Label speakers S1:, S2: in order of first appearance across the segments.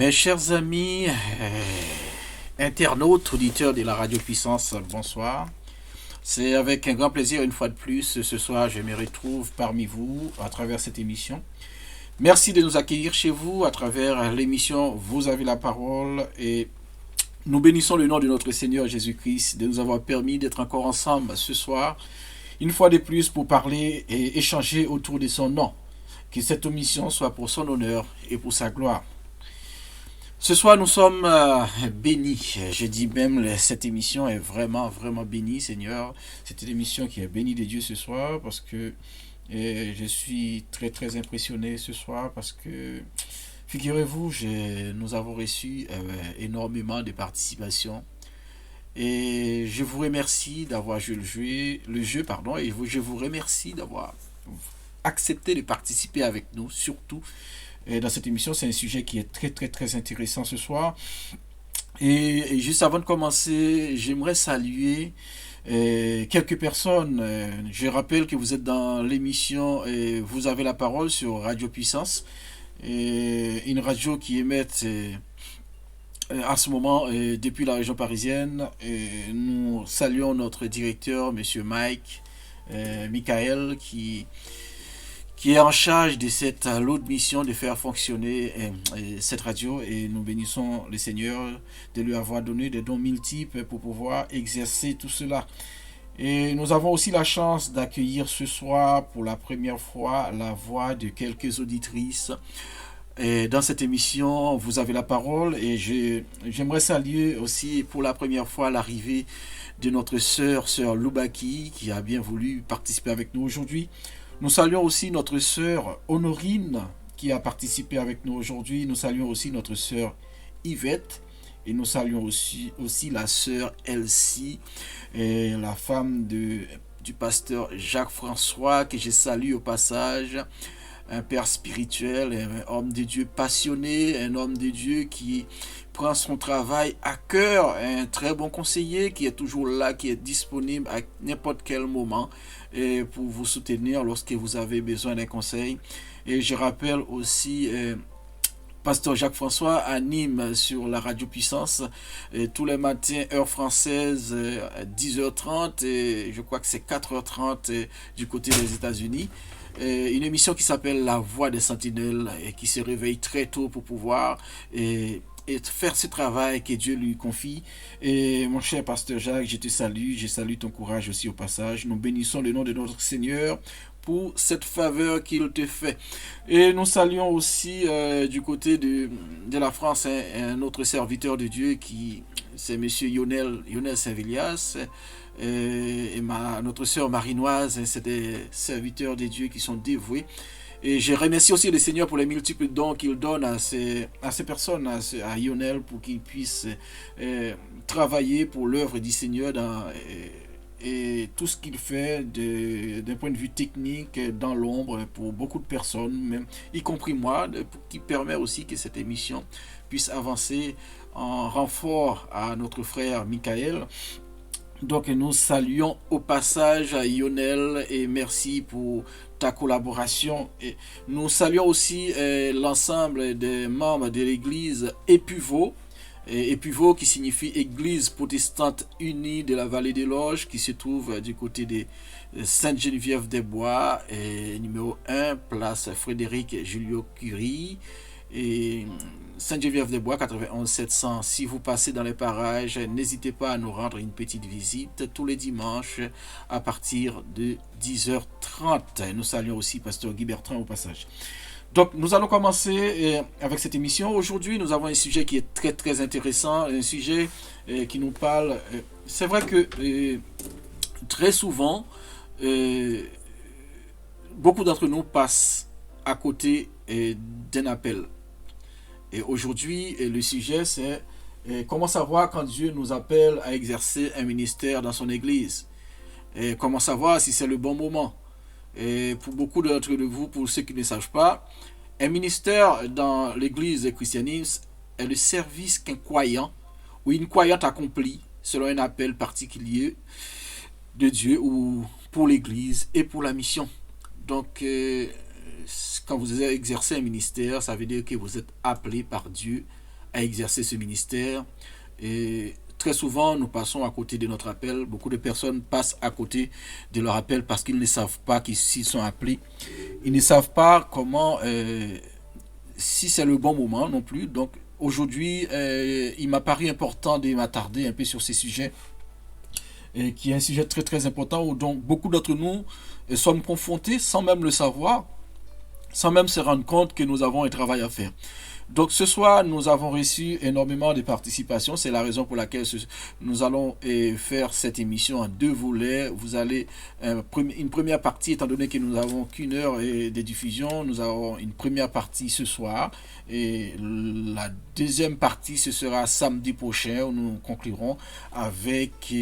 S1: Mes chers amis, internautes, auditeurs de la Radio Puissance, bonsoir. C'est avec un grand plaisir, une fois de plus, ce soir, je me retrouve parmi vous à travers cette émission. Merci de nous accueillir chez vous à travers l'émission Vous avez la parole et nous bénissons le nom de notre Seigneur Jésus-Christ de nous avoir permis d'être encore ensemble ce soir, une fois de plus pour parler et échanger autour de son nom. Que cette émission soit pour son honneur et pour sa gloire. Ce soir, nous sommes bénis. Je dis même, cette émission est vraiment, vraiment bénie, Seigneur. C'est une émission qui est bénie de Dieu ce soir parce que je suis très, très impressionné ce soir parce que, figurez-vous, nous avons reçu énormément de participation. Et je vous remercie d'avoir joué le jeu, et je vous remercie d'avoir accepté de participer avec nous, surtout. Et dans cette émission, c'est un sujet qui est très très très intéressant ce soir. Et juste avant de commencer, j'aimerais saluer quelques personnes. Je rappelle que vous êtes dans l'émission Vous avez la parole sur Radio Puissance, une radio qui émet à ce moment depuis la région parisienne. Nous saluons notre directeur, Monsieur Mike, Michael, qui est en charge de cette lourde mission de faire fonctionner cette radio, et nous bénissons le Seigneur de lui avoir donné des dons multiples pour pouvoir exercer tout cela. Et nous avons aussi la chance d'accueillir ce soir pour la première fois la voix de quelques auditrices. Et dans cette émission, vous avez la parole, et j'aimerais saluer aussi pour la première fois l'arrivée de notre sœur Loubaki, qui a bien voulu participer avec nous aujourd'hui. Nous saluons aussi notre sœur Honorine qui a participé avec nous aujourd'hui. Nous saluons aussi notre sœur Yvette. Et nous saluons aussi la sœur Elsie, la femme du pasteur Jacques-François, que je salue au passage. Un père spirituel, un homme de Dieu passionné, un homme de Dieu qui prend son travail à cœur, un très bon conseiller qui est toujours là, qui est disponible à n'importe quel moment pour vous soutenir lorsque vous avez besoin d'un conseil. Et je rappelle aussi, Pasteur Jacques-François anime sur la Radio Puissance tous les matins, heure française, 10h30, et je crois que c'est 4h30 du côté des États-Unis. Une émission qui s'appelle La Voix des Sentinelles et qui se réveille très tôt pour pouvoir et faire ce travail que Dieu lui confie. Et mon cher pasteur Jacques, je te salue, je salue ton courage aussi au passage. Nous bénissons le nom de notre Seigneur pour cette faveur qu'il te fait. Et nous saluons aussi du côté de la France un autre serviteur de Dieu c'est monsieur Yonel Saint-Vilias. Et notre sœur Marinoise, c'est des serviteurs de Dieu qui sont dévoués. Et je remercie aussi le Seigneur pour les multiples dons qu'il donne à ces personnes, à Yonel, pour qu'ils puissent travailler pour l'œuvre du Seigneur et tout ce qu'il fait d'un point de vue technique dans l'ombre pour beaucoup de personnes, même, y compris moi, qui permet aussi que cette émission puisse avancer en renfort à notre frère Michael. Donc nous saluons au passage à Yonel et merci pour ta collaboration. Et nous saluons aussi l'ensemble des membres de l'église Épuvo. Épuvo qui signifie Église protestante unie de la vallée des Loges, qui se trouve du côté de Sainte-Geneviève-des-Bois, numéro 1, place Frédéric Joliot-Curie. Et Sainte-Geneviève-des-Bois, 91 700. Si vous passez dans les parages, n'hésitez pas à nous rendre une petite visite tous les dimanches à partir de 10h30. Nous saluons aussi Pasteur Guy Bertrand au passage. Donc nous allons commencer avec cette émission. Aujourd'hui, nous avons un sujet qui est très très intéressant, un sujet qui nous parle. C'est vrai que très souvent, beaucoup d'entre nous passent à côté d'un appel. Et aujourd'hui, le sujet, c'est comment savoir quand Dieu nous appelle à exercer un ministère dans son église. Et comment savoir si c'est le bon moment. Et pour beaucoup d'entre vous, pour ceux qui ne savent pas, un ministère dans l'église christianisme est le service qu'un croyant ou une croyante accomplit selon un appel particulier de Dieu ou pour l'église et pour la mission. Donc, quand vous exercez un ministère, ça veut dire que vous êtes appelé par Dieu à exercer ce ministère. Et très souvent, nous passons à côté de notre appel. Beaucoup de personnes passent à côté de leur appel parce qu'ils ne savent pas s'ils sont appelés. Ils ne savent pas comment, si c'est le bon moment non plus. Donc aujourd'hui, il m'a paru important de m'attarder un peu sur ces sujets, qui est un sujet très très important où donc beaucoup d'entre nous sommes confrontés sans même le savoir, sans même se rendre compte que nous avons un travail à faire. Donc ce soir, nous avons reçu énormément de participations. C'est la raison pour laquelle nous allons faire cette émission en deux volets. Vous allez une première partie, étant donné que nous n'avons qu'une heure de diffusion, nous avons une première partie ce soir. Et la deuxième partie, ce sera samedi prochain, où nous conclurons avec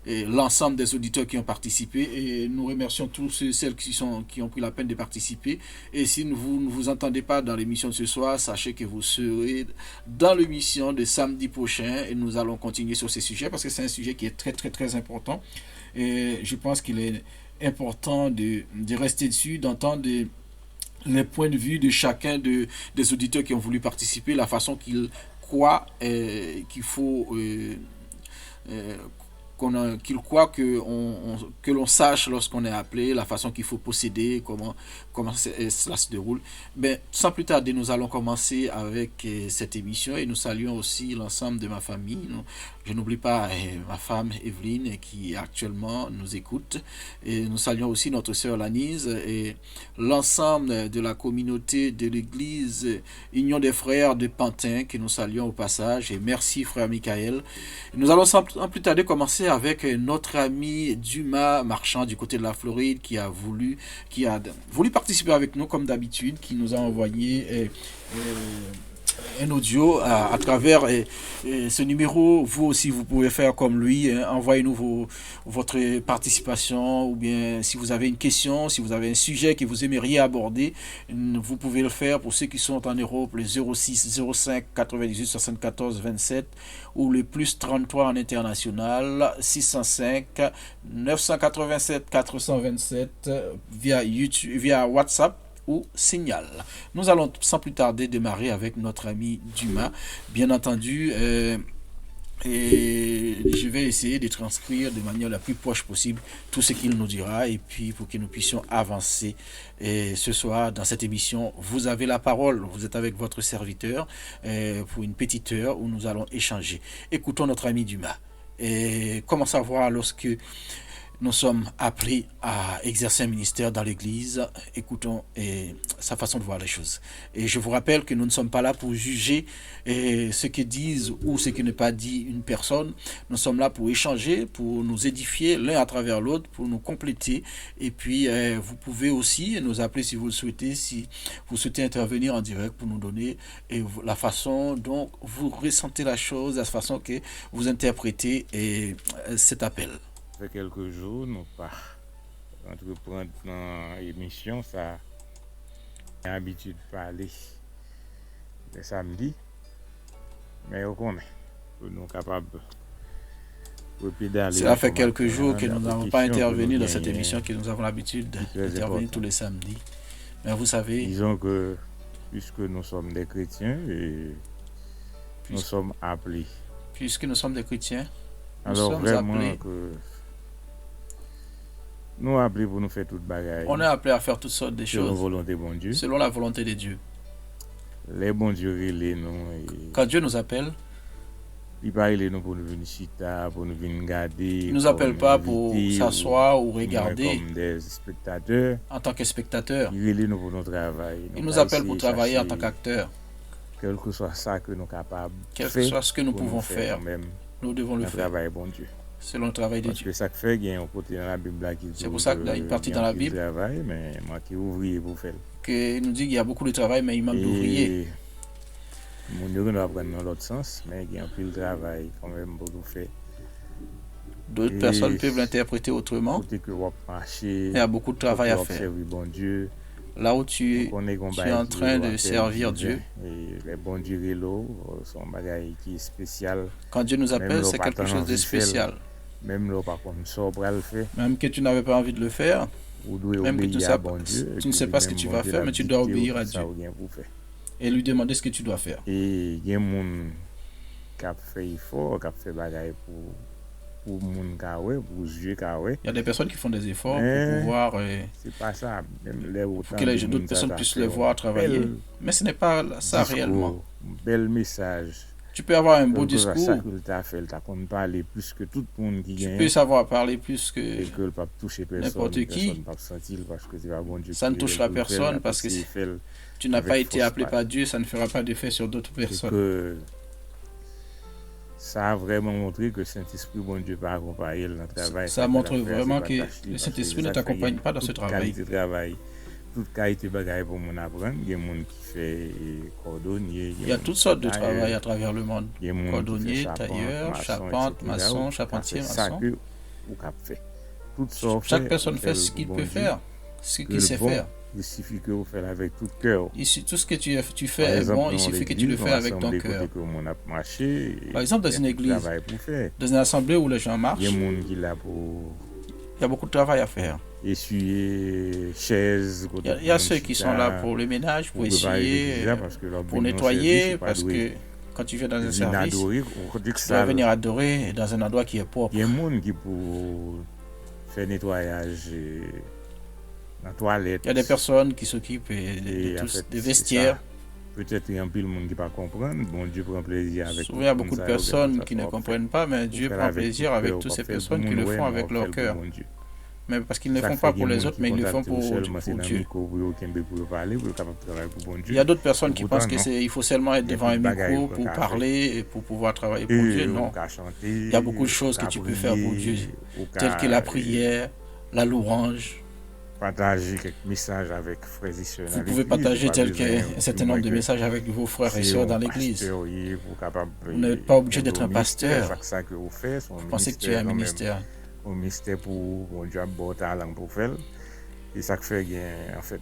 S1: l'ensemble des auditeurs qui ont participé. Et nous remercions tous celles qui ont pris la peine de participer. Et si vous ne vous entendez pas dans l'émission de ce soir, sachez que vous serez dans l'émission de samedi prochain et nous allons continuer sur ces sujets parce que c'est un sujet qui est très très très important et je pense qu'il est important de rester dessus, d'entendre les points de vue de chacun des auditeurs qui ont voulu participer, la façon qu'ils croient qu'il faut qu'il croit que l'on sache lorsqu'on est appelé, la façon qu'il faut procéder, comment cela se déroule. Mais sans plus tarder, nous allons commencer avec cette émission et nous saluons aussi l'ensemble de ma famille. Je n'oublie pas ma femme Evelyne qui actuellement nous écoute. Et nous saluons aussi notre sœur Lanise et l'ensemble de la communauté de l'église Union des frères de Pantin que nous saluons au passage. Et merci frère Michael. Nous allons sans plus tarder commencer avec notre ami Dumas Marchand du côté de la Floride qui a voulu participer avec nous comme d'habitude, qui nous a envoyé un audio à travers ce numéro. Vous aussi vous pouvez faire comme lui, envoyez-nous votre participation ou bien si vous avez une question, si vous avez un sujet que vous aimeriez aborder, vous pouvez le faire. Pour ceux qui sont en Europe, le 06 05 98 74 27 ou le plus 33 en international 605 987 427 via YouTube, via WhatsApp ou signal. Nous allons sans plus tarder démarrer avec notre ami Dumas. Bien entendu, et je vais essayer de transcrire de manière la plus proche possible tout ce qu'il nous dira et puis pour que nous puissions avancer. Et ce soir, dans cette émission, vous avez la parole. Vous êtes avec votre serviteur pour une petite heure où nous allons échanger. Écoutons notre ami Dumas. Et comment savoir lorsque nous sommes appelés à exercer un ministère dans l'Église. Écoutons sa façon de voir les choses. Et je vous rappelle que nous ne sommes pas là pour juger ce que disent ou ce que n'est pas dit une personne. Nous sommes là pour échanger, pour nous édifier l'un à travers l'autre, pour nous compléter. Et puis, vous pouvez aussi nous appeler si vous le souhaitez, si vous souhaitez intervenir en direct pour nous donner la façon dont vous ressentez la chose, la façon que vous interprétez cet appel.
S2: Ça fait quelques jours, nous pas entreprendre dans l'émission, ça a l'habitude de parler le samedi, mais on connaît, nous sommes capables de pédaler.
S1: Cela fait quelques jours que nous n'avons pas intervenu dans cette émission, que nous avons l'habitude d'intervenir tous les samedis. Mais vous savez...
S2: Disons que, puisque nous sommes des chrétiens, nous sommes appelés.
S1: Puisque nous sommes des chrétiens, nous
S2: alors
S1: sommes
S2: vraiment
S1: appelés...
S2: Nous appelés pour nous faire toute bagaille.
S1: On est appelé à faire toutes sortes de choses.
S2: Bon Dieu.
S1: Selon la volonté de Dieu.
S2: Les bons dieux relèvent nous.
S1: Quand Dieu nous appelle,
S2: il parle nous pour nous venir chita, pour nous venir regarder.
S1: Il ne nous appelle pas pour s'asseoir ou regarder.
S2: Comme des spectateurs.
S1: En tant que spectateurs.
S2: Il relève nous pour notre travail.
S1: Il nous appelle pour travailler en tant qu'acteurs.
S2: Quel que soit ça que nous sommes capables.
S1: Quel que soit ce que nous pouvons faire, nous devons le faire.
S2: Travail, bon Dieu.
S1: Selon le travail de Dieu.
S2: Parce que ça fait, il y a un côté dans la Bible qui dit.
S1: C'est pour ça qu'il y a une partie dans la Bible.
S2: Travail, mais moi qui ouvrier pour faire.
S1: Que nous dit qu'il y a beaucoup de travail, mais il manque d'ouvriers.
S2: Mon Dieu, nous va prendre dans l'autre sens, mais il y a un peu de travail quand même pour nous faire.
S1: D'autres personnes peuvent l'interpréter autrement. Il y a beaucoup de travail à faire.
S2: Bon Dieu.
S1: Là où tu es en train de servir Dieu.
S2: Et les bons dieux sont bagaille qui est spécial.
S1: Quand Dieu nous appelle, c'est quelque chose de spécial.
S2: Même là, par contre, le faire.
S1: Même que tu n'avais pas envie de le faire. Même que tu ne sais pas ce que tu vas faire, mais tu dois obéir à Dieu. et lui demander ce que tu dois faire.
S2: Et il y a des gens qui ont fait effort, qui ont fait bagaille pour moun ka wè, pour yeux ka wè.
S1: Il y a des personnes qui font des efforts
S2: Mais
S1: pour pouvoir,
S2: c'est pas ça. Même les
S1: pour
S2: autant
S1: que
S2: de
S1: d'autres
S2: moun
S1: personnes
S2: ça
S1: puissent
S2: fait
S1: les voir
S2: un
S1: travailler.
S2: bel
S1: Mais ce n'est pas ça réellement.
S2: discours, bel message.
S1: Tu peux avoir un beau
S2: Ça
S1: discours,
S2: que t'as fait, t'as qu'on parler plus que tout le monde qui
S1: tu
S2: gagne.
S1: peux savoir parler plus que
S2: Et que le pape toucher personne,
S1: n'importe qui.
S2: personne pas sentir parce que c'est pas bon Dieu.
S1: Ça ne
S2: qui
S1: touchera
S2: le fait,
S1: personne parce que
S2: c'est fait
S1: tu n'as
S2: avec
S1: pas été
S2: force
S1: appelé par Dieu, ça ne fera pas d'effet sur d'autres
S2: et
S1: personnes.
S2: que ça a vraiment montré que le Saint-Esprit, bon Dieu, pas accompagné dans le travail.
S1: Ça montre vraiment que le Saint-Esprit ne t'accompagne pas dans ce travail.
S2: Toute qualité bagaille pour mon apprendre. Il y a des gens qui fait cordonnier.
S1: Il y a toutes sortes de travail à travers le monde.
S2: Il y a des gens qui
S1: Cordonnier,
S2: fait
S1: tailleur, charpente, maçon, charpentier,
S2: C'est ça
S1: maçon.
S2: que vous cap fait. Tout ça
S1: Chaque personne fait ce qu'il peut faire, ce qu'il sait faire.
S2: Il suffit que vous faites avec tout cœur.
S1: Ici, tout ce que tu fais est bon, il suffit que tu le fais avec ton cœur. Par exemple, dans une église, dans une assemblée où les gens marchent,
S2: il y a
S1: il
S2: des gens qui là pour
S1: y a beaucoup de travail à faire.
S2: essuyer chaises.
S1: Il y a ceux qui sont là pour le ménage, pour essuyer, pour nettoyer, parce que quand tu viens dans un service, tu dois venir adorer dans un endroit qui est propre.
S2: Il y a des gens qui pour faire nettoyage dans la toilette.
S1: Il y a des personnes qui s'occupent des vestiaires.
S2: Peut-être qu'il y a un peu de monde qui ne comprend pas. Bon Dieu prend plaisir avec.
S1: Souvent, il y a beaucoup de personnes qui ne comprennent pas, mais Dieu prend plaisir avec toutes ces personnes qui le font avec leur cœur. Mais parce qu'ils ne le font pas pour les autres, mais ils le font pour Dieu. Il y a d'autres personnes qui pensent qu'il faut seulement être devant un micro pour parler et pour pouvoir travailler pour Dieu. Non. Il y a beaucoup de choses que tu peux faire pour Dieu, telles que la prière, la louange.
S2: Partager quelques messages avec frères et sœurs.
S1: Vous pouvez partager un certain nombre de messages avec vos frères et sœurs dans l'église. Vous n'êtes pas obligé d'être un pasteur. Vous pensez que tu es un ministère.
S2: Un ministère pour mon Dieu, bon talent pour faire. Et ça fait en fait,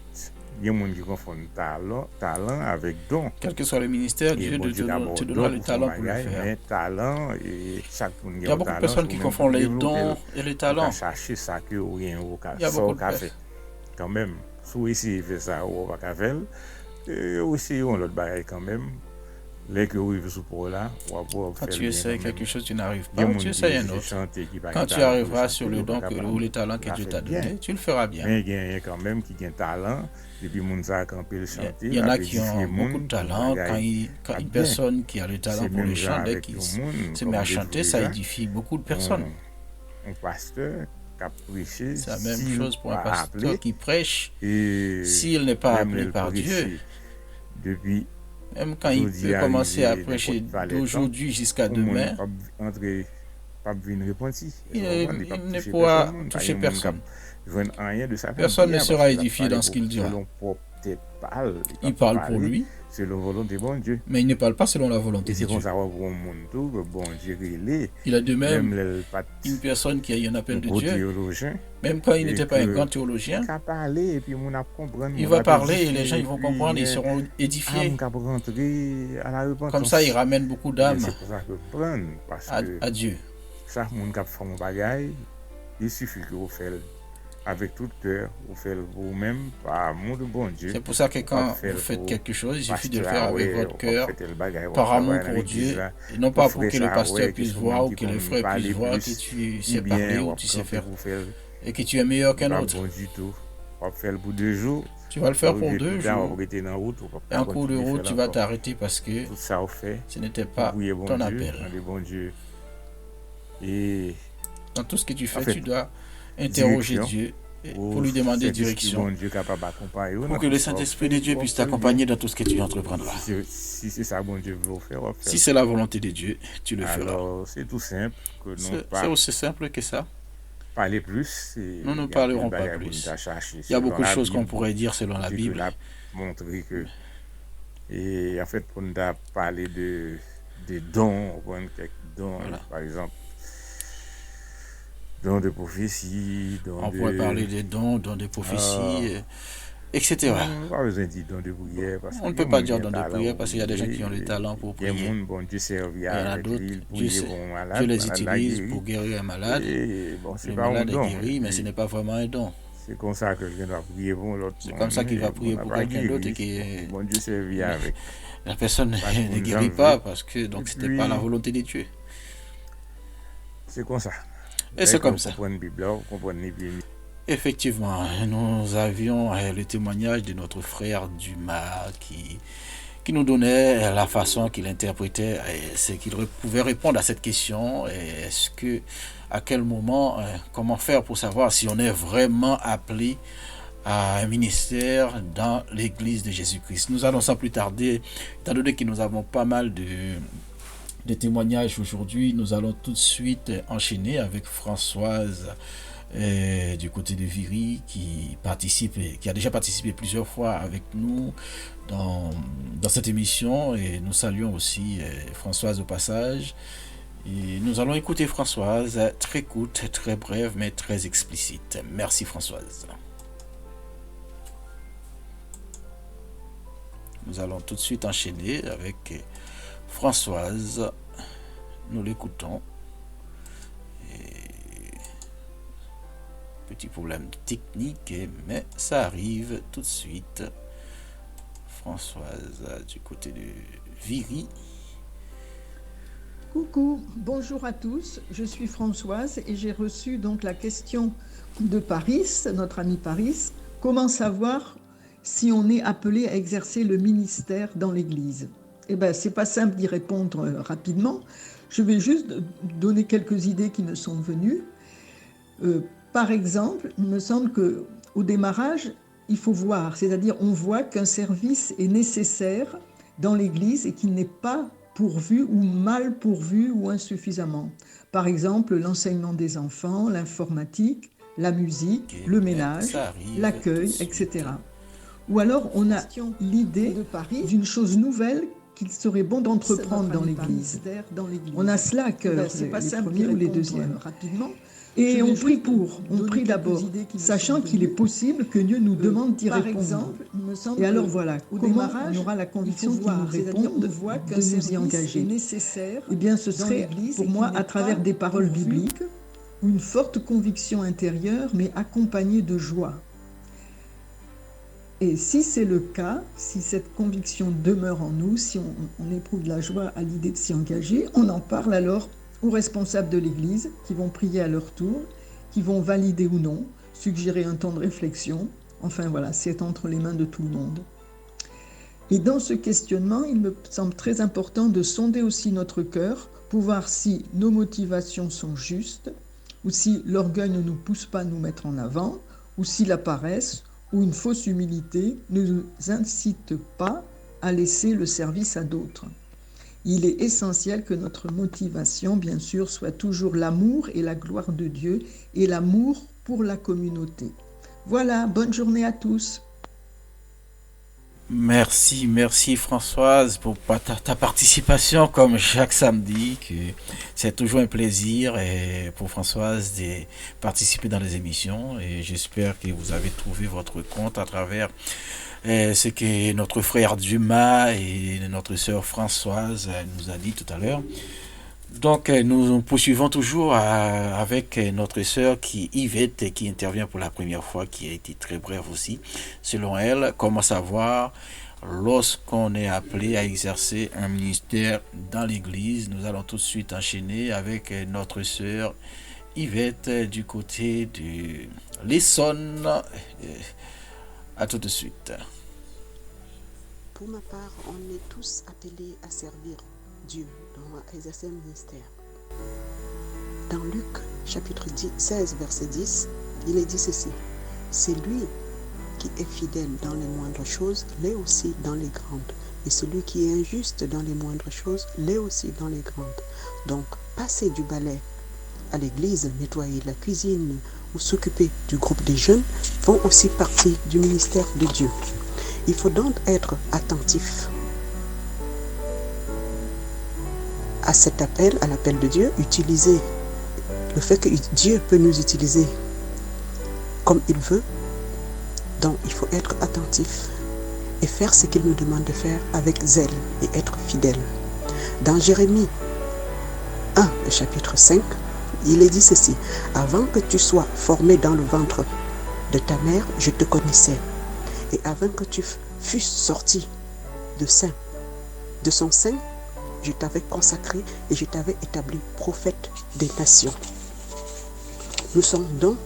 S2: il y a des gens qui confondent talent avec don.
S1: Quel que soit le ministère, Dieu te donnera le talent pour le faire.
S2: Mais talent, et chaque
S1: il y a beaucoup de personnes qui confondent les dons et les talents.
S2: Chercher ça que rien au cas.
S1: Il y a beaucoup de personnes.
S2: Quand même, si vous essayez de faire ça, on va pas faire. Et aussi, on l'autre bagaille quand même. Les que vous vivez sous pour là,
S1: quand tu essaies quelque chose, tu n'arrives pas, tu essaies un autre. Quand tu arriveras sur le don ou les talents que Dieu t'a donné, tu le feras bien.
S2: Mais il y a quand même qui ont un talent, depuis mon a campé le chanter.
S1: Il y en a qui ont beaucoup de talent. Quand une personne qui a le talent pour le chant, dès qu'il se met à chanter, ça édifie beaucoup de personnes.
S2: Un pasteur qui a prêché,
S1: c'est la même chose pour un pasteur qui prêche. S'il n'est pas appelé par Dieu,
S2: depuis
S1: même quand il peut commencer à prêcher d'aujourd'hui jusqu'à demain, il ne pourra toucher personne. Personne ne sera édifié dans ce qu'il dira. Il parle pour lui, mais il ne parle pas selon la volonté de Dieu. Il a de même une personne qui a eu un appel de Dieu, même quand il n'était pas un grand théologien, il va parler et les gens ils vont comprendre, ils seront édifiés. Comme ça, il ramène beaucoup d'âmes à Dieu.
S2: Il suffit que vous faites avec tout cœur, vous faites vous-même par amour de bon Dieu.
S1: C'est pour ça que quand vous faites quelque chose, il suffit de le faire avec votre cœur, par amour pour Dieu, et non pas pour que le pasteur puisse voir ou que les frères puissent voir que tu sais parler ou tu sais faire, et que tu es meilleur qu'un autre. Tu vas le faire pour 2 jours. Et en cours de route, tu vas t'arrêter parce que ce n'était pas ton appel. Dans tout ce que tu fais, tu dois interroger Dieu pour lui demander direction, pour que le Saint-Esprit de Dieu puisse t'accompagner dans tout ce que tu entreprendras.
S2: Si c'est ça bon Dieu veut faire,
S1: si c'est la volonté de Dieu, tu le feras.
S2: Alors c'est tout simple.
S1: C'est aussi simple que ça.
S2: Parler plus.
S1: Nous ne parlerons pas plus. Il y a beaucoup de choses qu'on pourrait dire selon la Bible.
S2: Montrer que et en fait on a parlé de dons, quelques dons, par exemple. Dons de prophétie,
S1: on pourrait parler des dons de prophétie, etc.
S2: On n'a pas besoin de dire dons de prière.
S1: On ne peut pas dire dons de prière parce qu'il y a des gens qui ont le talent pour prier.
S2: Il y en a d'autres,
S1: Dieu les utilise pour guérir un malade. Le malade est guéri, mais ce n'est pas vraiment un don.
S2: C'est comme ça que quelqu'un doit prier pour l'autre.
S1: C'est comme ça qu'il va prier pour quelqu'un d'autre et que
S2: Bon Dieu servir avec.
S1: la personne ne guérit pas parce que donc c'était pas la volonté de Dieu.
S2: C'est comme ça.
S1: Et c'est comme ça.
S2: Comprendre la Bible, comprendre les Bibles.
S1: Effectivement, nous avions le témoignage de notre frère Dumas qui nous donnait la façon qu'il interprétait, c'est qu'il pouvait répondre à cette question. Est-ce que, à quel moment, comment faire pour savoir si on est vraiment appelé à un ministère dans l'Église de Jésus-Christ. Nous allons sans plus tarder, étant donné que nous avons pas mal de témoignages aujourd'hui, nous allons tout de suite enchaîner avec Françoise du côté de Viry qui a déjà participé plusieurs fois avec nous dans cette émission, et nous saluons aussi Françoise au passage. Et nous allons écouter Françoise, très courte, très brève, mais très explicite. Merci Françoise. Nous allons tout de suite enchaîner avec Françoise. Nous l'écoutons. Petit problème technique, mais ça arrive tout de suite. Françoise du côté de Viry.
S3: Coucou, bonjour à tous, je suis Françoise et j'ai reçu donc la question de Paris, notre ami Paris. Comment savoir si on est appelé à exercer le ministère dans l'Église? Eh bien, c'est pas simple d'y répondre rapidement. Je vais juste donner quelques idées qui me sont venues. Par exemple, il me semble qu'au démarrage, il faut voir, c'est-à-dire on voit qu'un service est nécessaire dans l'Église et qu'il n'est pas pourvu ou mal pourvu ou insuffisamment. Par exemple, l'enseignement des enfants, l'informatique, la musique, le ménage, l'accueil, etc. Ou alors on a l'idée d'une chose nouvelle qu'il serait bon d'entreprendre dans l'Église. On a cela à cœur, c'est pas les premiers ou les deuxièmes. Rapidement. Et on prie d'abord, sachant qu'il est possible que Dieu nous demande d'y répondre. Exemple, et alors voilà, comment on aura la conviction qu'il nous réponde, de nous y engager. Eh bien, ce serait pour moi à travers des paroles bibliques, une forte conviction intérieure, mais accompagnée de joie. Et si c'est le cas, si cette conviction demeure en nous, si on éprouve de la joie à l'idée de s'y engager, on en parle alors aux responsables de l'Église qui vont prier à leur tour, qui vont valider ou non, suggérer un temps de réflexion. Enfin voilà, c'est entre les mains de tout le monde. Et dans ce questionnement, il me semble très important de sonder aussi notre cœur pour voir si nos motivations sont justes, ou si l'orgueil ne nous pousse pas à nous mettre en avant, ou si la paresse ou une fausse humilité ne nous incite pas à laisser le service à d'autres. Il est essentiel que notre motivation, bien sûr, soit toujours l'amour et la gloire de Dieu et l'amour pour la communauté. Voilà, bonne journée à tous.
S1: Merci Françoise pour ta participation comme chaque samedi. C'est toujours un plaisir pour Françoise de participer dans les émissions, et j'espère que vous avez trouvé votre compte à travers ce que notre frère Dumas et notre sœur Françoise nous a dit tout à l'heure. Donc nous poursuivons toujours avec notre sœur Yvette qui intervient pour la première fois, qui a été très brève aussi. Selon elle, comment savoir lorsqu'on est appelé à exercer un ministère dans l'Église? Nous allons tout de suite enchaîner avec notre sœur Yvette du côté de l'Essonne. À tout de suite.
S4: Pour ma part, on est tous appelés à servir Dieu, à exercer un ministère. Dans Luc, chapitre 16, verset 10, il est dit ceci: c'est lui qui est fidèle dans les moindres choses, l'est aussi dans les grandes. Et celui qui est injuste dans les moindres choses, l'est aussi dans les grandes. Donc, passer du balai à l'église, nettoyer la cuisine ou s'occuper du groupe des jeunes font aussi partie du ministère de Dieu. Il faut donc être attentif à cet appel, à l'appel de Dieu, utiliser le fait que Dieu peut nous utiliser comme il veut. Donc il faut être attentif et faire ce qu'il nous demande de faire avec zèle et être fidèle. Dans Jérémie 1, le chapitre 5, il est dit ceci: avant que tu sois formé dans le ventre de ta mère, je te connaissais. Et avant que tu fusses sorti de son sein, je t'avais consacré et je t'avais établi prophète des nations. Nous sommes donc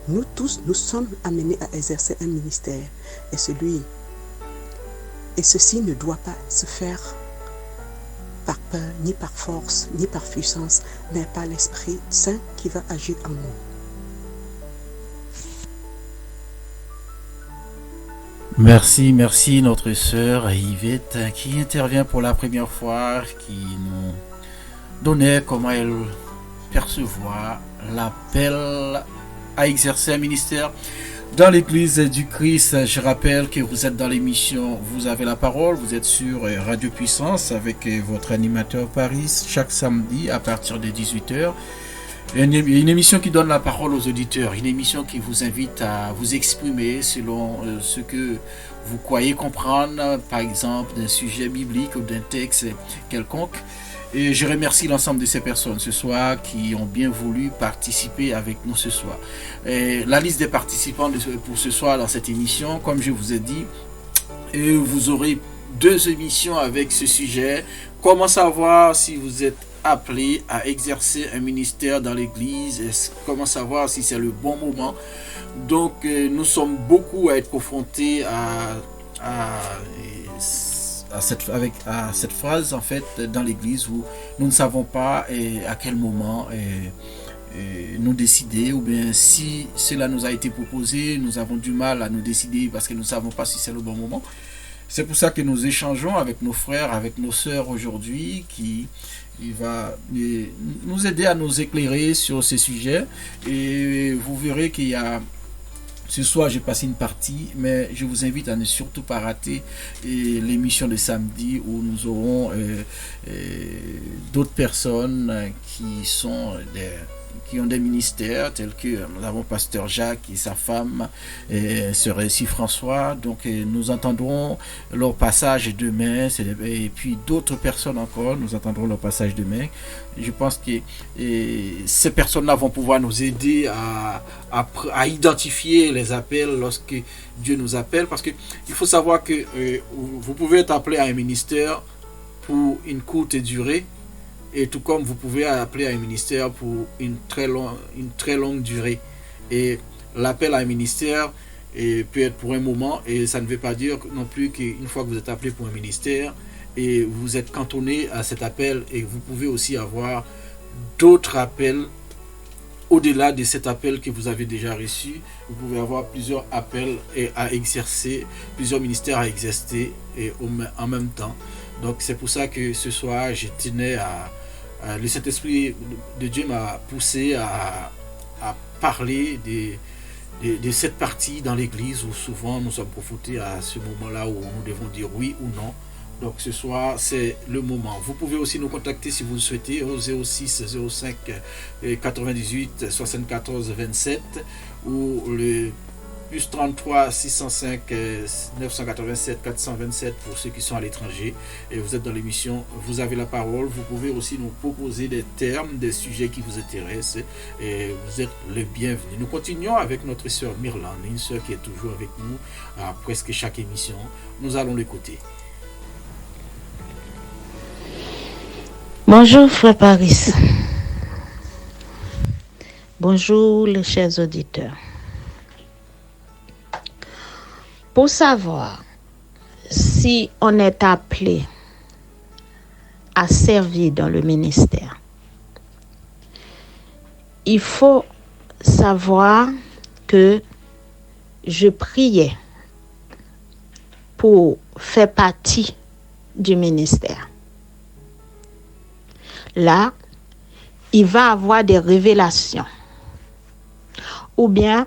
S4: nous tous, nous sommes amenés à exercer un ministère. Et ceci ne doit pas se faire par peur, ni par force, ni par puissance, mais par l'Esprit Saint qui va agir en nous.
S1: Merci notre sœur Yvette qui intervient pour la première fois, qui nous donnait comment elle percevoir l'appel à exercer un ministère dans l'église du Christ. Je rappelle que vous êtes dans l'émission Vous avez la parole, vous êtes sur Radio Puissance avec votre animateur Paris chaque samedi à partir de 18h. Une émission qui donne la parole aux auditeurs, une émission qui vous invite à vous exprimer selon ce que vous croyez comprendre, par exemple d'un sujet biblique ou d'un texte quelconque. Et je remercie l'ensemble de ces personnes ce soir qui ont bien voulu participer avec nous ce soir. Et la liste des participants pour ce soir dans cette émission, comme je vous ai dit, vous aurez 2 émissions avec ce sujet. Comment savoir si vous êtes appelé à exercer un ministère dans l'église? Comment savoir si c'est le bon moment? Donc nous sommes beaucoup à être confrontés à cette phrase en fait dans l'église où nous ne savons pas à quel moment nous décider, ou bien si cela nous a été proposé, nous avons du mal à nous décider parce que nous ne savons pas si c'est le bon moment. C'est pour ça que nous échangeons avec nos frères, avec nos sœurs aujourd'hui, qui va nous aider à nous éclairer sur ces sujets. Et vous verrez qu'il y a ce soir, j'ai passé une partie, mais je vous invite à ne surtout pas rater l'émission de samedi où nous aurons d'autres personnes qui ont des ministères tels que nous avons Pasteur Jacques et sa femme, Sœur Essie François. Donc nous entendrons leur passage demain, et puis d'autres personnes encore, nous entendrons leur passage demain. Je pense que ces personnes-là vont pouvoir nous aider à identifier les appels lorsque Dieu nous appelle, parce qu'il faut savoir que vous pouvez être appelé à un ministère pour une courte durée, et tout comme vous pouvez appeler à un ministère pour une très longue durée. Et l'appel à un ministère peut être pour un moment, et ça ne veut pas dire non plus qu'une fois que vous êtes appelé pour un ministère, et vous êtes cantonné à cet appel, et vous pouvez aussi avoir d'autres appels au-delà de cet appel que vous avez déjà reçu. Vous pouvez avoir plusieurs appels à exercer, plusieurs ministères à exercer en même temps. Donc c'est pour ça que ce soir je tenais le Saint-Esprit de Dieu m'a poussé à parler de cette partie dans l'église où souvent nous sommes confrontés à ce moment-là où nous devons dire oui ou non. Donc ce soir c'est le moment. Vous pouvez aussi nous contacter si vous le souhaitez au 06 05 98 74 27 ou le plus 33 605 987 427 pour ceux qui sont à l'étranger. Et vous êtes dans l'émission Vous avez la parole. Vous pouvez aussi nous proposer des termes, des sujets qui vous intéressent, et vous êtes les bienvenus. Nous continuons avec notre sœur Myrlande, une sœur qui est toujours avec nous à presque chaque émission. Nous allons l'écouter.
S5: Bonjour frère Paris. Bonjour les chers auditeurs. Pour savoir si on est appelé à servir dans le ministère, il faut savoir que je priais pour faire partie du ministère. Là, il va avoir des révélations. Ou bien,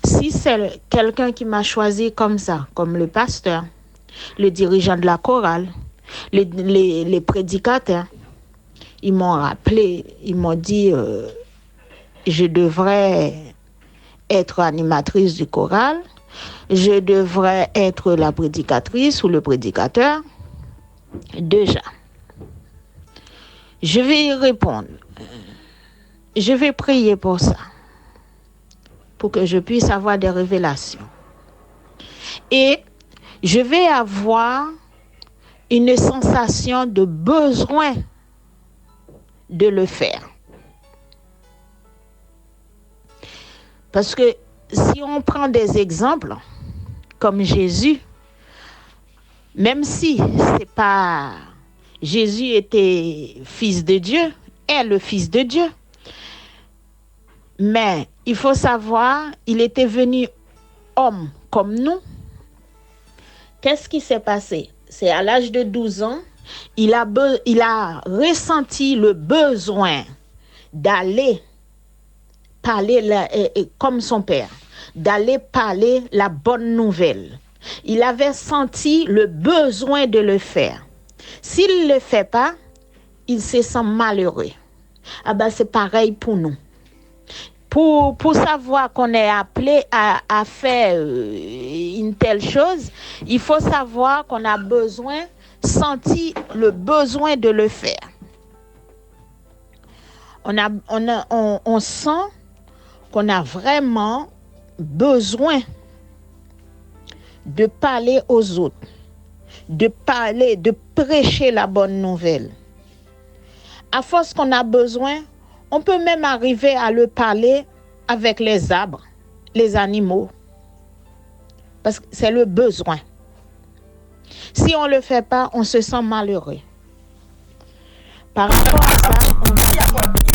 S5: si c'est quelqu'un qui m'a choisi comme ça, comme le pasteur, le dirigeant de la chorale, les prédicateurs, ils m'ont rappelé, ils m'ont dit je devrais être animatrice du choral, je devrais être la prédicatrice ou le prédicateur. Déjà, je vais y répondre. Je vais prier pour ça. pour que je puisse avoir des révélations. Et je vais avoir une sensation de besoin de le faire. Parce que si on prend des exemples, comme Jésus, même si c'est pas... Jésus était fils de Dieu, est le fils de Dieu. Mais il faut savoir, il était venu homme comme nous. Qu'est-ce qui s'est passé? C'est à l'âge de 12 ans, il a ressenti le besoin d'aller parler comme son père, d'aller parler la bonne nouvelle. Il avait senti le besoin de le faire. S'il ne le fait pas, il se sent malheureux. Ah ben, c'est pareil pour nous. Pour savoir qu'on est appelé à faire une telle chose, il faut savoir qu'on a besoin, senti le besoin de le faire. On sent qu'on a vraiment besoin de parler aux autres, de prêcher la bonne nouvelle. À force qu'on a besoin, on peut même arriver à le parler avec les arbres, les animaux. Parce que c'est le besoin. Si on ne le fait pas, on se sent malheureux. Par rapport à ça,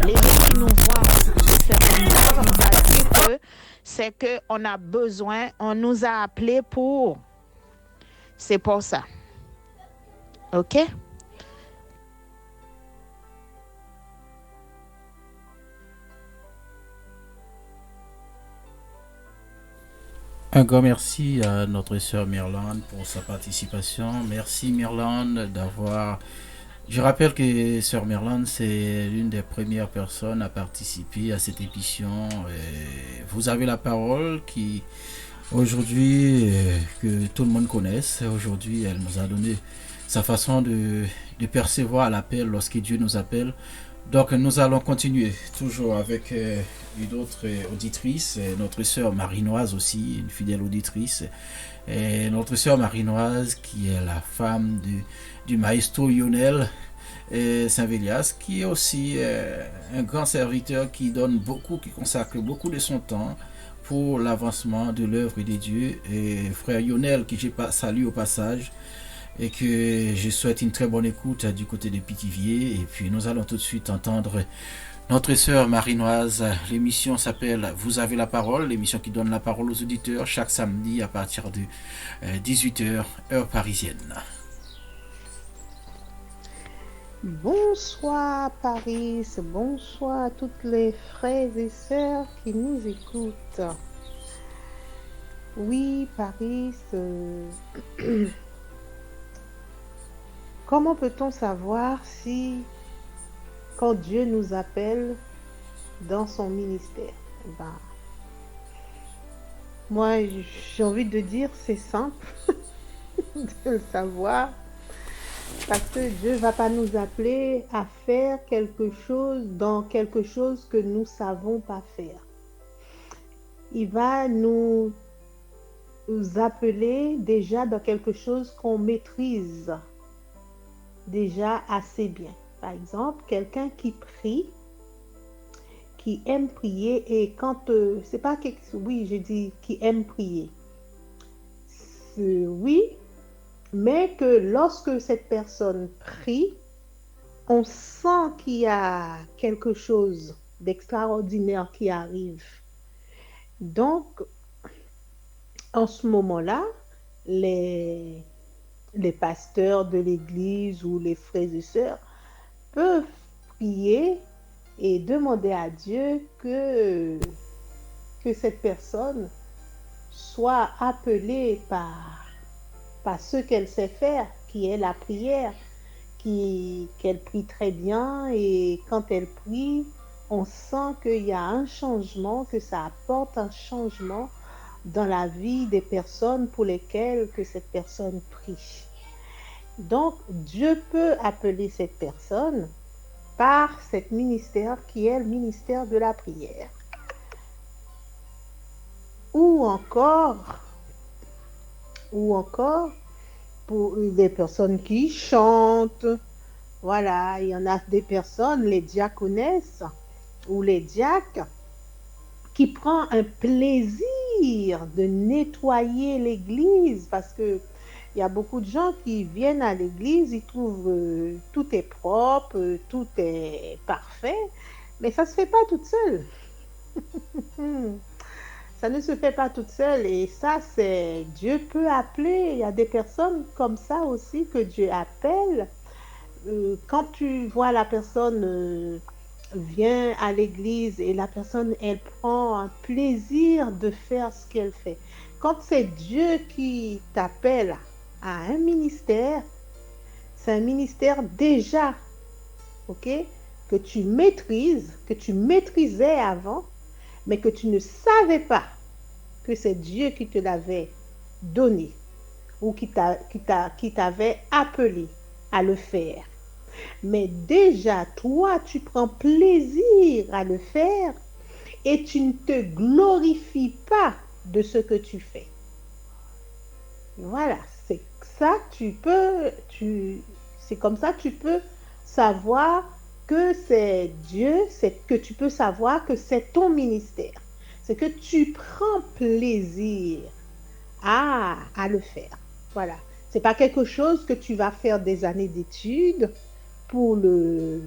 S5: les gens qui nous voient, c'est qu'on a besoin, on nous a appelés pour. C'est pour ça. OK?
S1: Un grand merci à notre sœur Myrlande pour sa participation. Merci Myrlande d'avoir... Je rappelle que sœur Myrlande, c'est l'une des premières personnes à participer à cette émission. Et vous avez la parole qui, aujourd'hui, que tout le monde connaisse. Aujourd'hui, elle nous a donné sa façon de percevoir l'appel lorsque Dieu nous appelle. Donc nous allons continuer toujours avec une autre auditrice, notre sœur Marinoise aussi, une fidèle auditrice. Et notre sœur Marinoise qui est la femme du maestro Lionel Saint-Vélias, qui est aussi un grand serviteur qui donne beaucoup, qui consacre beaucoup de son temps pour l'avancement de l'œuvre des dieux. Et frère Lionel, que je salue au passage, et que je souhaite une très bonne écoute du côté de Pithiviers. Et puis nous allons tout de suite entendre notre sœur Marinoise. L'émission s'appelle Vous avez la parole, l'émission qui donne la parole aux auditeurs chaque samedi à partir de 18h, heure parisienne.
S6: Bonsoir Paris, bonsoir à toutes les frères et sœurs qui nous écoutent. Oui, Paris, comment peut-on savoir si, quand Dieu nous appelle dans son ministère, moi j'ai envie de dire c'est simple de le savoir, parce que Dieu ne va pas nous appeler à faire quelque chose dans quelque chose que nous ne savons pas faire. Il va nous appeler déjà dans quelque chose qu'on maîtrise déjà assez bien. Par exemple, quelqu'un qui prie, qui aime prier, et quand c'est pas que oui, j'ai dit qui aime prier. Oui, mais que lorsque cette personne prie, on sent qu'il y a quelque chose d'extraordinaire qui arrive. Donc, en ce moment-là, les pasteurs de l'église ou les frères et sœurs peuvent prier et demander à Dieu que cette personne soit appelée par ce qu'elle sait faire, qui est la prière, qu'elle prie très bien, et quand elle prie, on sent qu'il y a un changement, que ça apporte un changement dans la vie des personnes pour lesquelles que cette personne prie. Donc, Dieu peut appeler cette personne par cet ministère qui est le ministère de la prière. ou encore, ou encore pour des personnes qui chantent. Voilà, il y en a des personnes, les diaconesses ou les diacres, qui prend un plaisir de nettoyer l'église parce que il y a beaucoup de gens qui viennent à l'église, ils trouvent tout est propre, tout est parfait, mais ça se fait pas toute seule. Ça ne se fait pas toute seule et ça c'est Dieu peut appeler. Il y a des personnes comme ça aussi que Dieu appelle. Quand tu vois la personne vient à l'église et la personne, elle prend un plaisir de faire ce qu'elle fait. Quand c'est Dieu qui t'appelle à un ministère, c'est un ministère déjà, ok, que tu maîtrises, que tu maîtrisais avant, mais que tu ne savais pas que c'est Dieu qui te l'avait donné ou qui t'avait appelé à le faire. Mais déjà, toi, tu prends plaisir à le faire et tu ne te glorifies pas de ce que tu fais. Voilà, c'est ça, c'est comme ça que tu peux savoir que c'est Dieu, c'est que tu peux savoir que c'est ton ministère. C'est que tu prends plaisir à le faire. Voilà. C'est pas quelque chose que tu vas faire des années d'études pour le